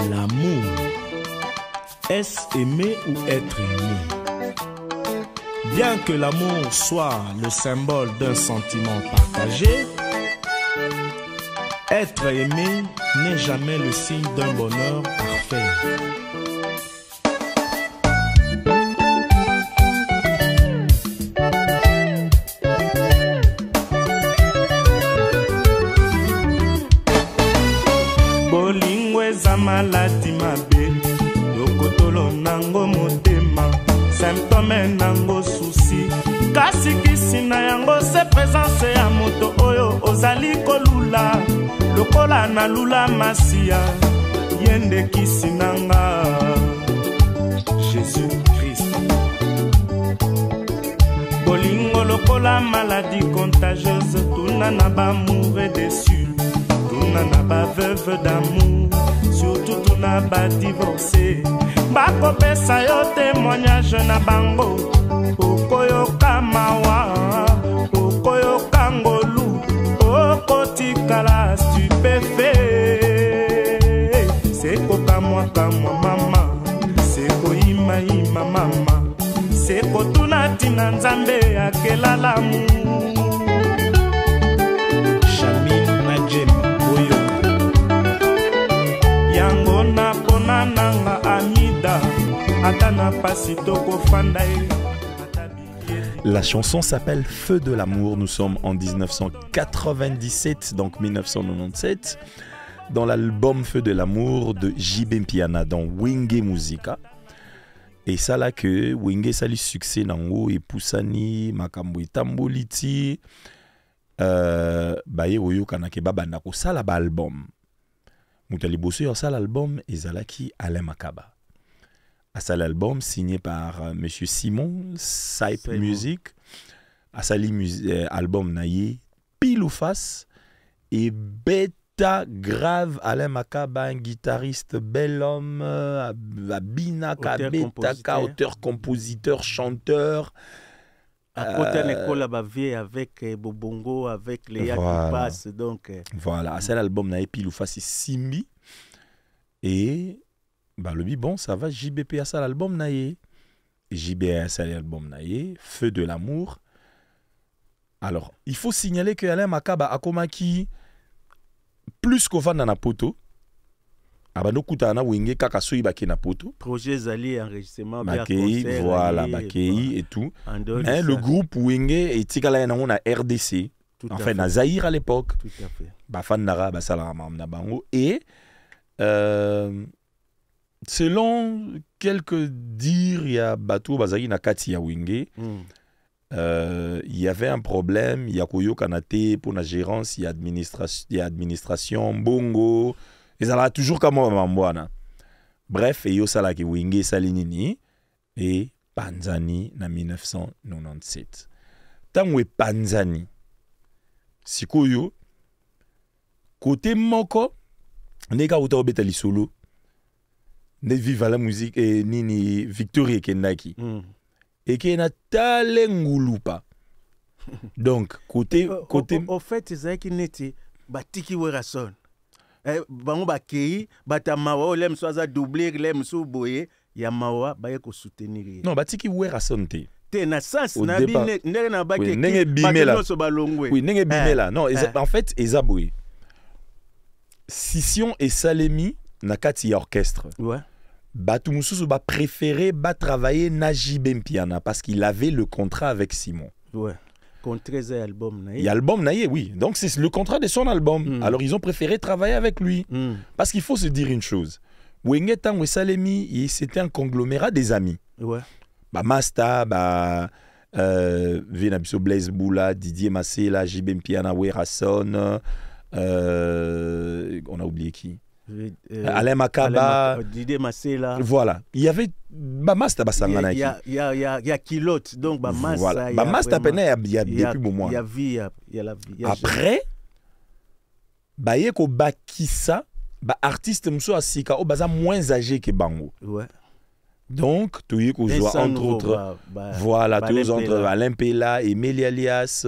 L'amour. Est-ce aimer ou être aimé? Bien que l'amour soit le symbole d'un sentiment partagé, être aimé n'est jamais le signe d'un bonheur parfait. Maladi mabe lokotolo nango motema symptôme nango souci kasi kisi na yango se présence ya moto oyo ozali kolula lokola na lula masia yende kisi nanga Jésus Christ bolingo lokola maladie contagieuse tuna na bamour déçu tuna na ba veuve d'amour surtout tout n'a pas divorcé. Bako pesa yo témoignage na bango. Okoyo kamawa, okoyo kangolu, okotikala stupéfait. Seko kamwa mama, seko ima mama, seko tunatina nzambe akela lamu. Chamine na jema boyo. La chanson s'appelle Feu de l'amour. Nous sommes en 1997, donc 1997, dans l'album Feu de l'amour de JB Mpiana dans Wenge Musica. Et ça là que Wenge sali succès nango et Poussani, Makambo et Tamboliti, baye oyo kanake babanda ko sala ba album. Moutali bossé sur l'album Ezalaki Alain Makaba. À ça l'album signé par Monsieur Simon, Sype Music. À ça album naïe, pile ou face. Et bêta grave Alain Makaba, un guitariste bel homme, Abinaka, Betaka, auteur, compositeur, chanteur. À côté de l'école, avec Bobongo, avec Léa qui passe. Donc, voilà, c'est l'album na pile ou face Simbi. Et bah, le bon, ça va, JBP à ça l'album naïe. JB à ça l'album naïe, Feu de l'amour. Alors, il faut signaler que Alain Makaba a komaki plus qu'au fan dans la poto. Abano kutana wenge kakasoi baki na poto. Projet Zali enregistrement Bakei, voilà, Bakei et tout. Hein, le groupe wenge et tikala na on a RDC. Enfin na Zaïre à l'époque. Tout à fait. Ba fan nara ba sala na bango et selon quelques dires il y a bateau bazaki na kati ya wenge. Il y avait un problème, il y a koyo kanate pour la gérance, il y a administration bongo. Et ça va toujours comme moi. Bref, et yo sala ki Wenge Salinini et Panzani en 1997. Tangwe Panzani, sikoyo, côté moko, nega uta obetali solo, ne viva la musique et nini Victoria Kendaki. Et qui n'a talengulupa. Donc, côté. Au fait, c'est qui n'était batiki werason. Bango bakei batamawa olem soza doubler lem sou boye ya mawa baye ko soutenir. Non, batiki werason te. Te na sens na bine nere na bake nenge bimela. Oui, nenge bimela. Non, en fait, ezaboui. Sission et Salemi na kati ya orchestre. Ouais. Batou Moussousou ba préféré ba travailler na JB Mpiana parce qu'il avait le contrat avec Simon. Ouais. Contrat album il y a album naïe, oui. Donc c'est le contrat de son album. Alors ils ont préféré travailler avec lui. Parce qu'il faut se dire une chose. Wenge Tang Salemi, c'était un conglomérat des amis. Ouais. Bah Masta, bah Venabiso Blaise Boula, Didier Massela, JB Mpiana, Werason, on a oublié qui? Alain Makaba, Didier Massela. Voilà. Il y avait Bamasta Basangana. Il y a Kilote, donc Bamasta. Voilà. Bamasta Pena, il y a depuis bon mois. Il y a vie, il y a la vie. Après, Bayeko Bakissa, artiste Mousso Asika, au baza moins âgé que Bango. Ouais. Donc, tu y entre autres. Voilà, tous entre Alain Pela, Emile Alias.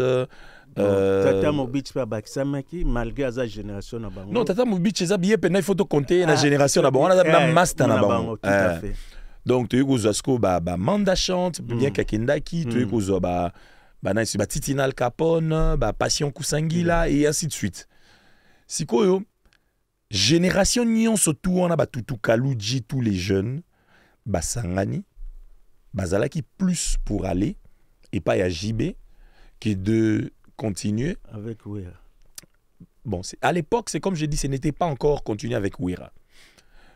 Tata Mobich pa Baksamaki malgré sa génération na bango. Non, Tata Mobich ça bien pena il faut te compter la génération na bango, on a master na bango. Tout à fait. Donc tu go zasko ba Manda chante bien Kakendaki, tu go zo ba na si ba Titinal Capone, ba Passion Kusangila et ainsi de suite. Sikoyo génération nyon surtout on a ba Tutu Kaluji tous les jeunes ba Sangani bazalaki plus pour aller et pas à JB que de continuer avec Wera. Bon, à l'époque, c'est comme je dis, ce n'était pas encore continué avec Wera.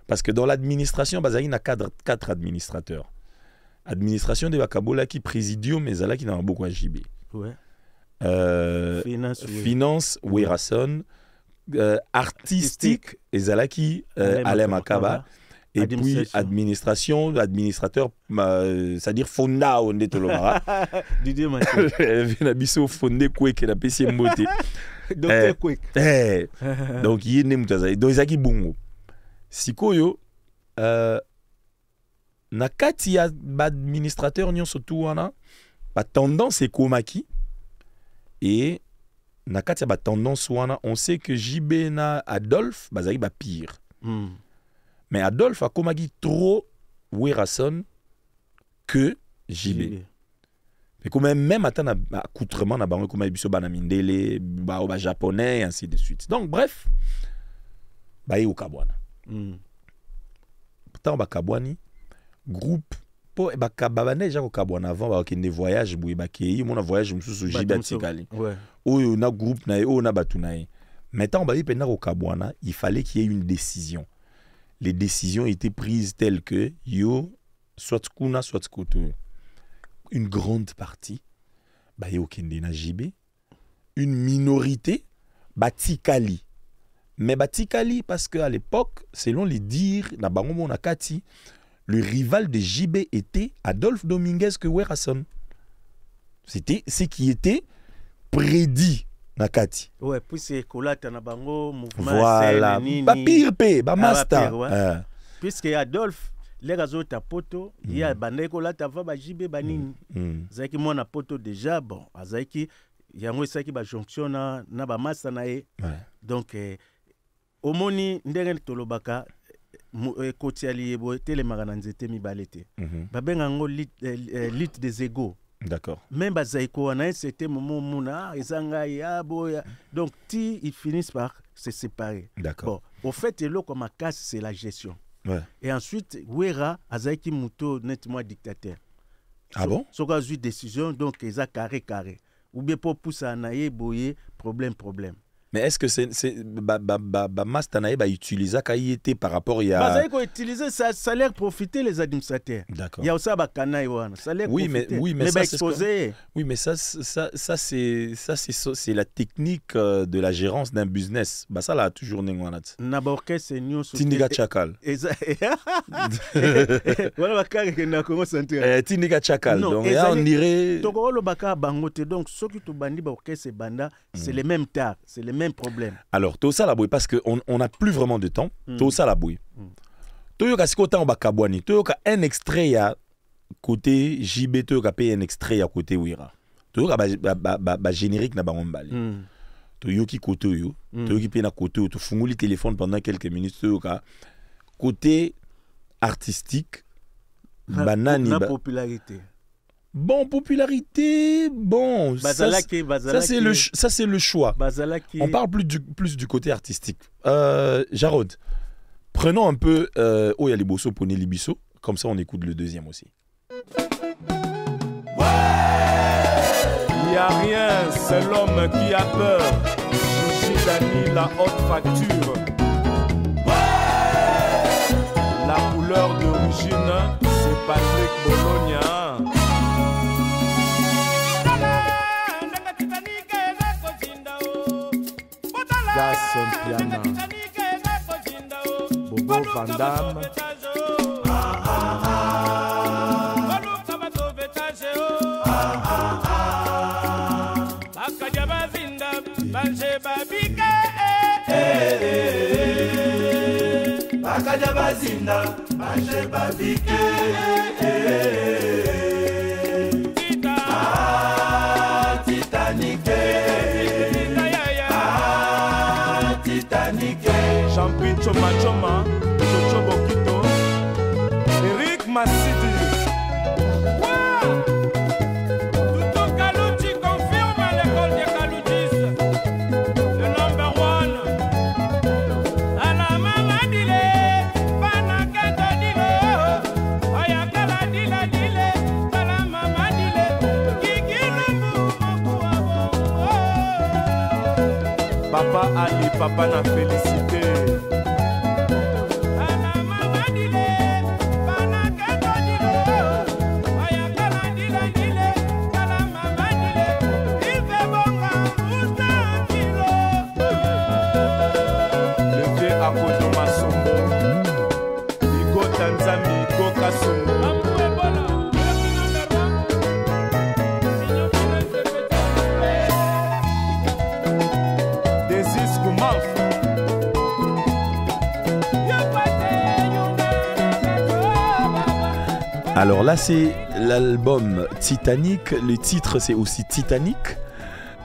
Parce que dans l'administration, il y a 4 administrateurs. Administration de Bakabola qui présidium, mais là qui n'a beaucoup à JB. Ouais. Finance, Werason. Artistique, et Zalaki, Alain Makaba. Et puis, administrateur, c'est-à-dire fonda on est Tolomara. Didier Massé. Vinabiso fondé Kwek et la PC Mbote. Docteur Kwek. Donc, il y a une mutaza. Donc, il y a bongo. Sikoyo, nakati ya administrateur nyon surtout wana, ba tendance est komaki. Et nakati ya ba tendance wana, on sait que JB na Adolphe, bazali ba pire. Mais Adolphe a komagi trop Werason que JB. Mais quand même à accoutrement na bango comme biso bana mindele, ba japonais et ainsi de suite. Donc bref, ba au Kabwana. Pourtant ba Kabwani groupe po ba kababane déjà au Kabwana avant ba kende voyage boui ba kei mon voyage mususu JB tikali. Ouais. Oyo na groupe na o na batunae. Maintenant ba pena au Kabwana, il fallait qu'il y ait une décision. Les décisions étaient prises telles que yo soit kuna soit koto. Une grande partie ba yo kende na JB, une minorité batikali. Mais batikali parce que à l'époque, selon les dires na bango mona kati, le rival de JB était Adolphe Dominguez que Werason. C'était ce qui était prédit. Nakati. Ouais, puis c'est Kolata na bango mouvement. Voilà. Ba pire pe, ba master. Puisque Adolphe, les réseaux ta poto, il y a bandé Kolata va ba JB banini. Zaki mona poto déjà bon, azaki yango saki ba jonction na ba master na e. Donc omoni ndenge tolobaka kotiali ebo telemaka na nzete mibalete. Ba benga ngo lit des égos. D'accord. Même Bazaïko, c'était moment mouna, donc ils finissent par se séparer. D'accord. Bon, au fait, l'eau comme à casse, c'est la gestion. Ouais. Et ensuite, Wera, Azaïki Mouto, nettement dictateur. Ah bon? So a eu décision, donc ils ont carré. Ou bien pour pousser à naïe, boyer, problème. Mais est-ce que c'est Mastanae va utiliser KIT par rapport à ça qu'on utiliser ça l'air profiter les administrateurs. D'accord. Il y a aussi bakana wana, ça l'air profiter. Oui, mais ça exposer. Oui, mais ça c'est la technique de la gérance d'un business. Bah ça là toujours n'engwana. Na borke c'est new Tindiga Chakal. Voilà bakaka que na Congo central. Tindiga Chakal. Donc là on dirait Tokolo baka bangote donc ceux qui to bandi borke c'est banda, c'est les mêmes tares, c'est les même problème. Alors, tout ça la bouille parce qu'on n'a plus vraiment de temps. Tout ça la bouille. Tout ça, c'est en Bakabouani. Tout ça, un extrait à côté JB, tout ça, un extrait à côté Wera. Tout ça, générique na bangombali. Tout ça, qui côté yo. Tout ça, qui na côté tout funguli téléphone pendant quelques minutes. Tout ça, côté artistique, banani. La popularité. Bon, popularité, bon, ça c'est le choix. Bazalaki. On parle plus du côté artistique. Jarod, Prenons un peu Oya Liboso Pone Libiso, comme ça on écoute le deuxième aussi. Il n'y a rien, c'est l'homme qui a peur. Chichi Dani, la haute facture. La couleur d'origine, c'est Patrick Bologna. Gasson Piana, Bobo Van Damme. Bakaja bazinda, baje babike. Titanic. Titanic. Champi Choma Choma, Chocho Bokito, Eric Massidi. Tuto Kalouti confirme à l'école des Kaloutis. Le number one. À la maman dile, Panakata dile, Oyakala dile dile, à la maman dile, Kiki Lumbu Makuabo. Papa Ali, papa n'a félicité. Alors là, c'est l'album Titanic. Le titre, c'est aussi Titanic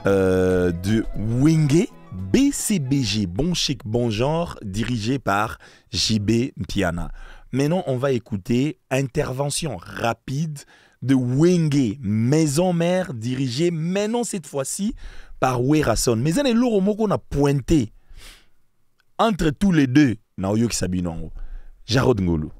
de Wenge BCBG, Bon Chic, Bon Genre, dirigé par JB Mpiana. Maintenant, on va écouter Intervention rapide de Wenge, Maison Mère, dirigé maintenant cette fois-ci par Werason. Mais il y a l'autre mot qu'on a pointé entre tous les deux. Naoyo Kisabinongo, Jarod Ngolo.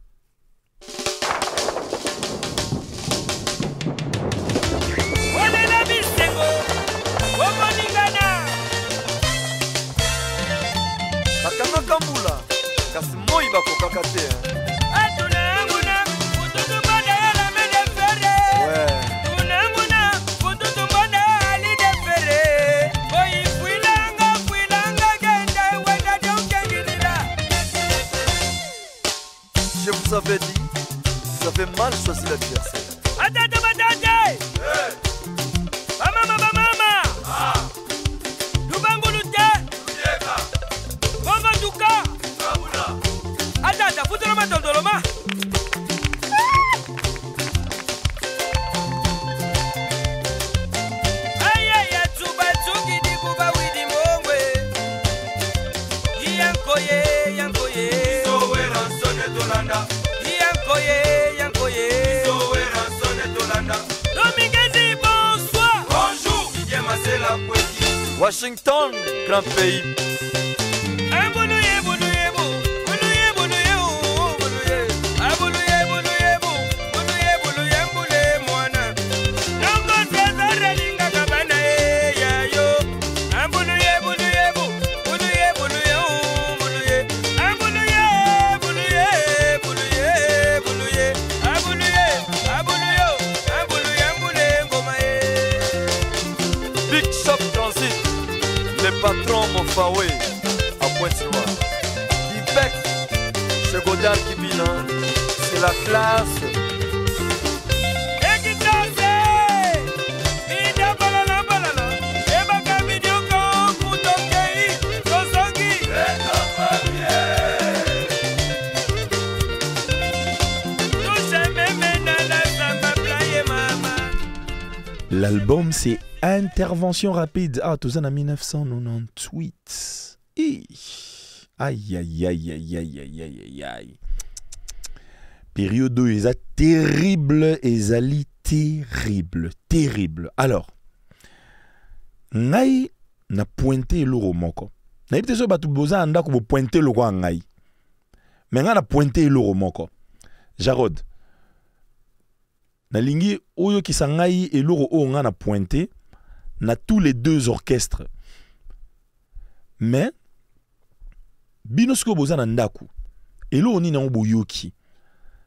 Kambula, kasi moi bakokaka te. Je vous avais dit, vous avez mal choisi l'adversaire. Washington, grand pays. Patron Mofawe à Pointe-Noire. Québec, chez Godard Kibina, c'est la classe. L'album, c'est Intervention rapide. Ah, tout ça en 1998. Aïe, aïe, aïe, aïe, aïe, aïe, aïe, aïe. Période où ils a terrible, ils allaient terrible, terrible. Alors, ngai na pointé le romoko. Na ibte so batu boza anda ko pointé le kwa ngai. mais on a pointé l'euro moko. Jarod. Na lingi oyo ki sangai et l'euro on a pointé na tous les deux orchestres. Mais binosko bozana ndaku. Et l'euro ni na oboyoki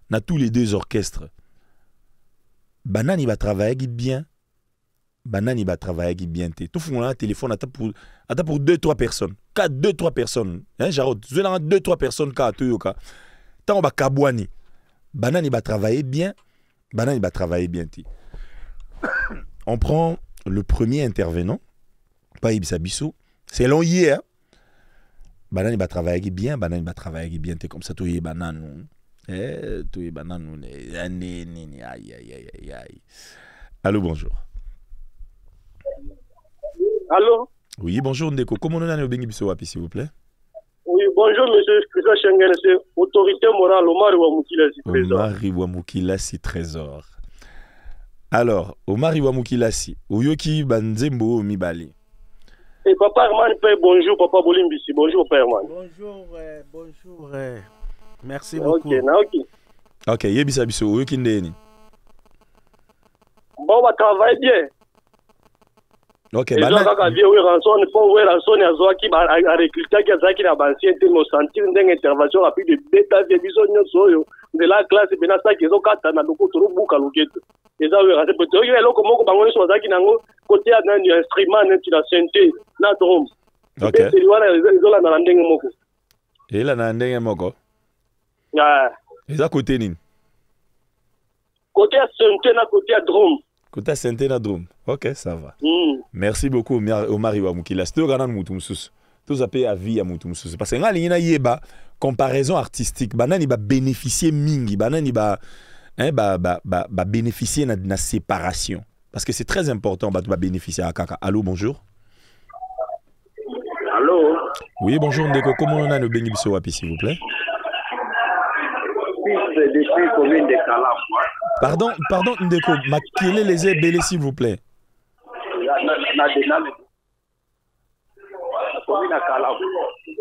na tous les deux orchestres. Banani va travailler bien. Banani va travailler bien. Tout fond là téléphone attends pour 2-3 personnes. 2-3 personnes. Hein Jarod, tu as 2-3 personnes ka toyoka. Tant ba kabwani. Banani va travailler bien. Banani va travailler bien. On prend le premier intervenant. Pas Ibisa Bissou. C'est long hier. Banani va travailler bien. Banani va travailler bien. Comme ça, tu es banane. Tu es banane. Aïe. Allô, bonjour. Allô? Oui, bonjour Ndeko. Comment on a au Bengi Bissou s'il vous plaît? Oui, bonjour monsieur Christophe Schengen, c'est autorité morale Omar Iwamukilasi Trésor. Omar Iwamukilasi Trésor. Alors, Omar Iwamukilasi, Oyoki Banzembo Mibali. Et papa Herman Pay, bonjour papa Bolimbisi, bonjour papa Herman. Bonjour. Merci beaucoup. Ok, Yebisa Bissou, Oyoki Ndeni. Bon, on va travailler bien. Ok, et donc, quand il y a eu rançon, il faut voir rançon, il y a Zoaki, à recruter, qui a Zaki, à Bansien, nous sentir une intervention rapide de bêta, de vision, de la classe, et bien, ça, qui ont quatre, dans le coup, tout le bouc à l'ouquet. Et ça, il y a un comment on va sur Zaki, côté à un instrument, la santé, la drum. Ok. Et là, Nandeng Moko. Et ça, côté Nin. Côté à santé, côté à drum. Côté Saint-Éna Drum. Ok, ça va. Merci beaucoup, Omar Iwamukila. C'est tout gagnant Moutoumsous. Tout ça paye à vie à Moutoumsous. Parce que là, il y a une comparaison artistique. Banan, il va bénéficier mingi. Banan, il va bénéficier de la séparation. Parce que c'est très important de bénéficier à Kaka. Allô, bonjour. Allô. Oui, bonjour, Ndeko. Comment on a le Bengi Bissou Wapi, s'il vous plaît? Depuis commune de Kalam. Pardon, Ndeko, quel est les ébélés, s'il vous plaît?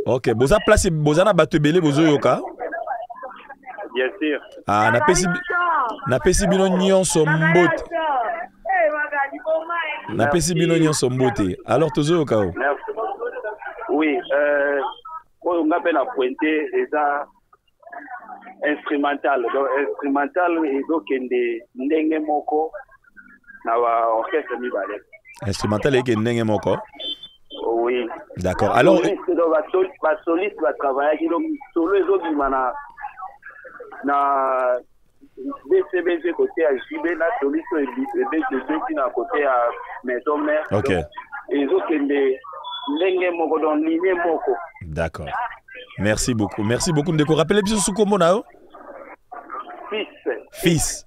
Ok, vous avez placé, vous avez battu belé, vous avez yoka? Bien sûr. Ah, na pesi bino nyonso mbote. Na pesi bino nyonso mbote. Alors, tozo yoka o? Oui, on appelle à pointer déjà instrumental. Donc, instrumental, et donc, ndenge moko na wa orchestre mibale. Instrumental et ndenge moko? Oui. D'accord. Alors, la soliste va travailler, donc, solo les autres, na BCBG côté à JB, la soliste et BCBG qui na côté à maison mère. Ok. Et les autres, ndenge moko, donc, ligne moko. D'accord. Merci beaucoup. Merci beaucoup. Ndeko, rappelez bien ce qu'on a. Fils.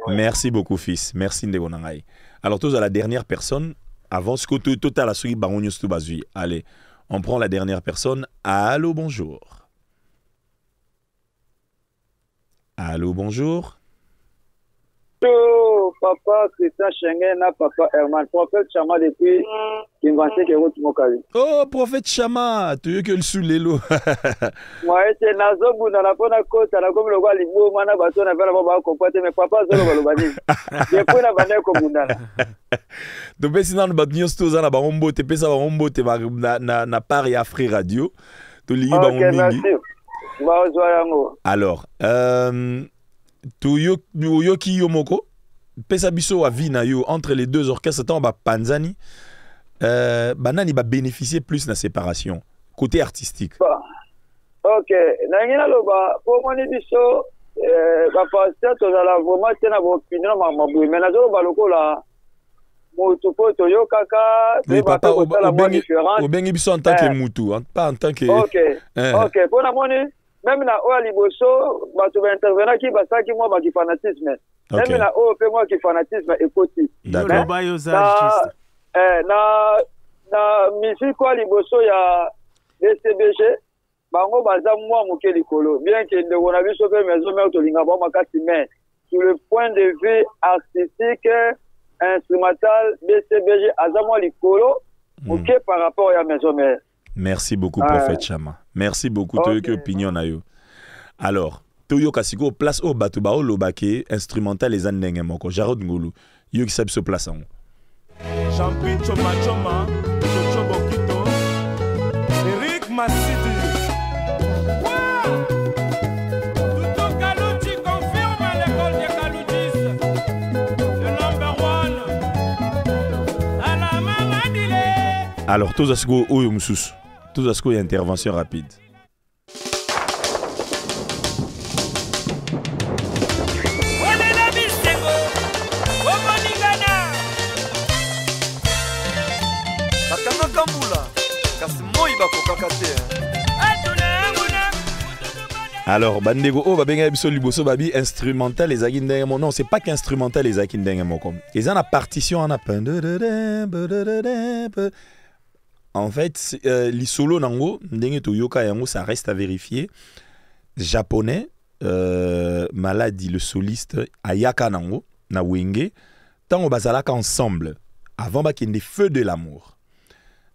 Merci beaucoup, fils. Merci Ndeko Nangai. Alors, tous à la dernière personne, avant ce que tout à la suite, allez, on prend la dernière personne. Allô, bonjour. Allô, bonjour. Papa Christian Schengen, papa Herman, prophète Chama depuis Kinvansé qui route Mokali. Oh, prophète Chama, tu es que le soulelo. Moi, c'est Nazobu, dans la bonne côte, à la gomme le Walibo, Mana Baton, avec la Baba Compote, mais papa Zolo Balobani. J'ai pris la bannière comme Mounana. Donc, si on a battu Stoza, na Barombo, te pesa Barombo, te na Paris Afri Radio. Tu lis Barombi. Alors, tu yoki yomoko. Pesa biso a vie na yo entre les deux orchestres tant ba Panzani banani va bénéficier plus de la séparation côté artistique. Ok, nangina loba pour moi biso ba pasteur to la vraiment tena bo opinion mabu mais na zo ba lokola moto poto yo kaka oui, papa au bengi biso en tant que mutu pas en tant que OK pour na moni même na o liboso ba to intervenant qui ba ça qui moi ba qui fanatisme. Okay. Même là, moi qui fanatisme écoute. D'accord. Na musique quoi liboso ya DCBG bango baza moi moke likolo bien que de on a vu sauver maison mais to linga ba makati mais sur le point de vue artistique instrumental DCBG aza moi likolo moke par rapport à maison mère. Merci beaucoup prophète Chama. Merci beaucoup. Okay. Tu as opinion na yo. Alors, Toyo Kasiko place au bateau bao lobake instrumental les années moko. Jarod Ngolu. Yo qui sabe se place en. Champi Choma Choma, Chocho Bokito, Eric Massidi. Tuto Kalouti confirme à l'école des Kaloutis. Le number one. Alors, tous à ce go Oyo Moussous. Tous à ce go intervention rapide. Alors, bandego oh babenga biso liboso babi instrumental les agindeng mon non, c'est pas qu'instrumental les agindeng mon comme. Ils ont la partition en a en fait les solo nango ndenge to yoka yango ça reste à vérifier. Japonais Maladi le soliste Ayaka nango na wenge tango bazalaka ensemble avant ba kende feu de l'amour.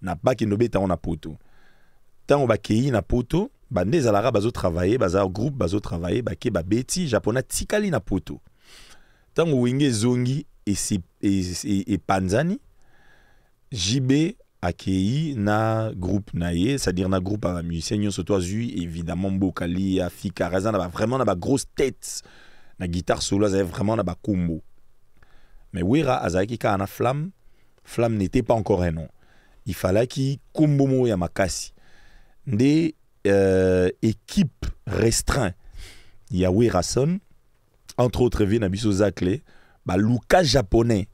Na pas kende beta on a poto. Tango ba kei na poto bande zalara bazo travailler bazar groupe bazo travailler bake ba beti japonais tikali na poto tango wenge zongi et panzani JB akei na groupe naie c'est-à-dire na groupe à musicien surtout azui évidemment Bokali Afika Razana ba vraiment na ba grosse tête na guitare solo ça vraiment na ba combo mais wera azaki ka na flamme n'était pas encore un nom il fallait qui combo mo ya makasi nde équipe restreint Yahweh Rasson entre autres vi na biso zakle ba luka japonais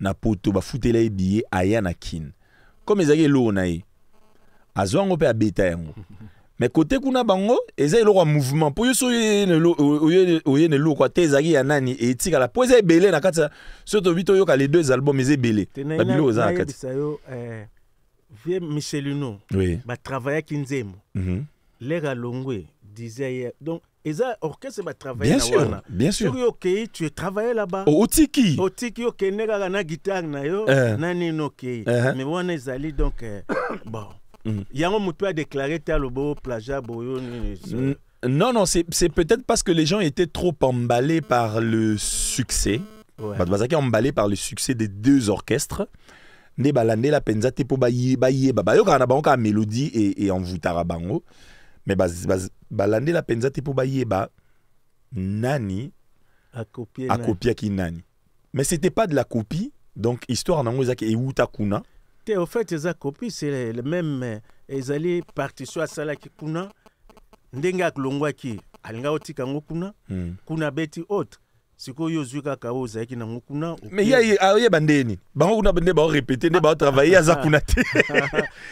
na poto ba futela billet aya na kin comme ezaki lo nae azwango pe abeta yango mais côté kuna bango ezaki lo mouvement po yoso oyene lo kwa tezaki ya nani etika la po ezaki belé na kata surtout vito yoka les deux albums ezaki belé ba bilo za kati Vieux Michelino, oui. Bah travailler Kinzemo. Les Longwe disait donc eza orchestre va travailler bien sûr, bien sûr. OK, tu travailles là-bas. Au Tiki. Au Tiki OK, nega na guitare na yo, nani OK. Mais on est allé donc bon. Yango mutu a déclaré talobo plagiat boyo ni. Non non, c'est peut-être parce que les gens étaient trop emballés par le succès. Ouais. Bazaki emballé par le succès des deux orchestres. Ne balande la penza te po baye ba yo kana bango ka mélodie et en vutara bango mais balande la penza te po baye ba nani a copier qui nani mais c'était pas de la copie donc histoire nango ezaki e uta kuna te au fait eza copie c'est le même ezali partition à sala ki kuna ndenga klongwa ki alinga otika ngo kuna kuna beti autre siko yozuka kaoza ki na ngukuna mais ya bandeni bango kuna bande ba répéter ne ba travailler à zakunate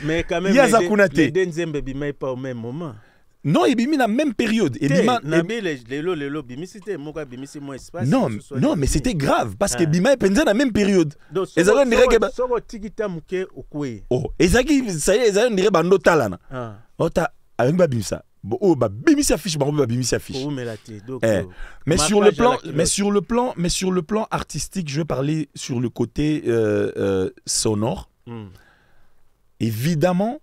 mais quand même les denzembe bimai pas au même moment non il bimi la même période et bima nabe lelo bimi c'était moka bimi c'est moins espace non mais c'était grave parce que bima penza la même période ezaka ndire ke ba soko tikita muke okwe oh ezaki ça y est ezaka ndire bando talana ota avec ba bimisa bon oh ba bimisi affiche ba bimisi affiche mais sur le plan artistique je vais parler sur le côté sonore évidemment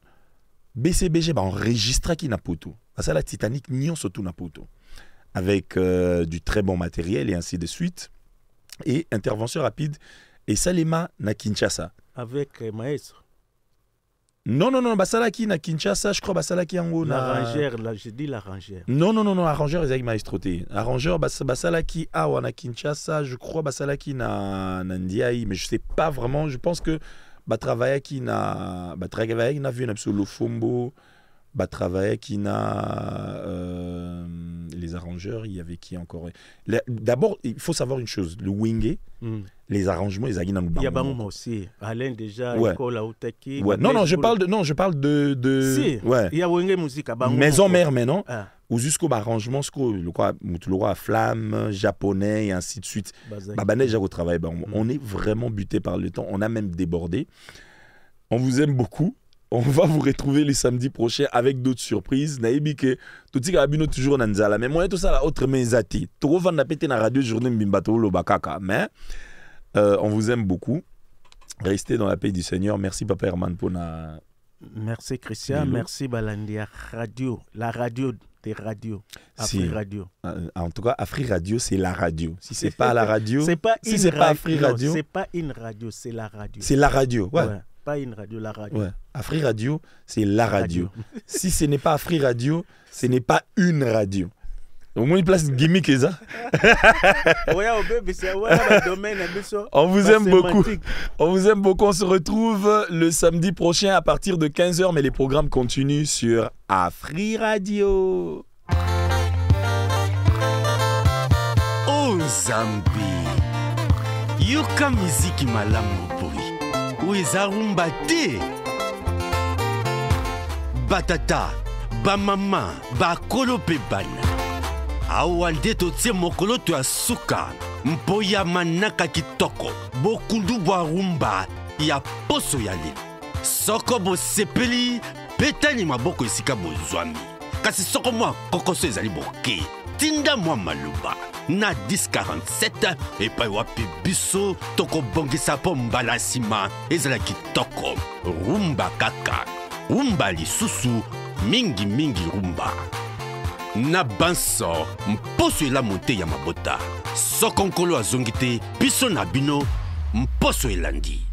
BCBG ba enregistra qui na poto ça la Titanic nion surtout na poto avec du très bon matériel et ainsi de suite et intervention rapide et Salema na Kinshasa avec maestro. Non, Basalaki na Kinshasa, je crois Basalaki yango na l'arrangeur, là je dis l'arrangeur. Non, arrangeur ezaki maestroté. Arrangeur Basalaki awa na Kinshasa, je crois Basalaki na Ndiaye, mais je sais pas vraiment, je pense que travaillaki na vu na solo Fombo, travaillaki na les arrangeurs, il y avait qui encore. D'abord, il faut savoir une chose, le wingé les arrangements ils agissent il y a bango aussi Alain déjà école Autaki non je parle de si ouais il y a wenge musique bango maison mère maintenant ou jusqu'au arrangement le quoi flamme japonais et ainsi de suite déjà au travail on est vraiment buté par le temps on a même débordé on vous aime beaucoup. On va vous retrouver les samedis prochains avec d'autres surprises. Naïbi que tout ce qui a toujours dans Nzala. Mais moi, tout ça, la autre mezati. Trop van pété na radio journée Mbimbato lo bakaka. Mais on vous aime beaucoup. Restez dans la paix du Seigneur. Merci Papa Herman pour Merci Christian, merci Balandia Radio, la radio des radios. Afri Radio. En tout cas, Afri Radio, c'est la radio. Si c'est pas la radio, c'est pas si c'est pas Afri Radio, c'est pas une radio, c'est la radio. C'est la radio, ouais. Pas une radio, la radio. Ouais. Afri Radio, c'est la radio. Si ce n'est pas Afri Radio, ce n'est pas une radio. Au moins une place gimmick et ça. On vous aime beaucoup. On vous aime beaucoup. On se retrouve le samedi prochain à partir de 15h, mais les programmes continuent sur Afri Radio. Oh Zambi, yoka miziki malamu boy. Ueza rumba te. Batata, ba mama, ba kolo pe bana. Awa nde totie mokolo to ya suka mpoya manaka kitoko bokundu bwa rumba ya poso ya lelo soko bosepeli petani maboko esika bozwami kasi soko mwa kokoso ezali boke tinda mwa maloba na 1047 epai wapi biso tokobongisa po mbala nsima ezala kitoko rumba kaka rumba lisusu mingi mingi rumba na banso mposo ela monte ya mabota soko nkolo azongi te biso na bino mposo elandi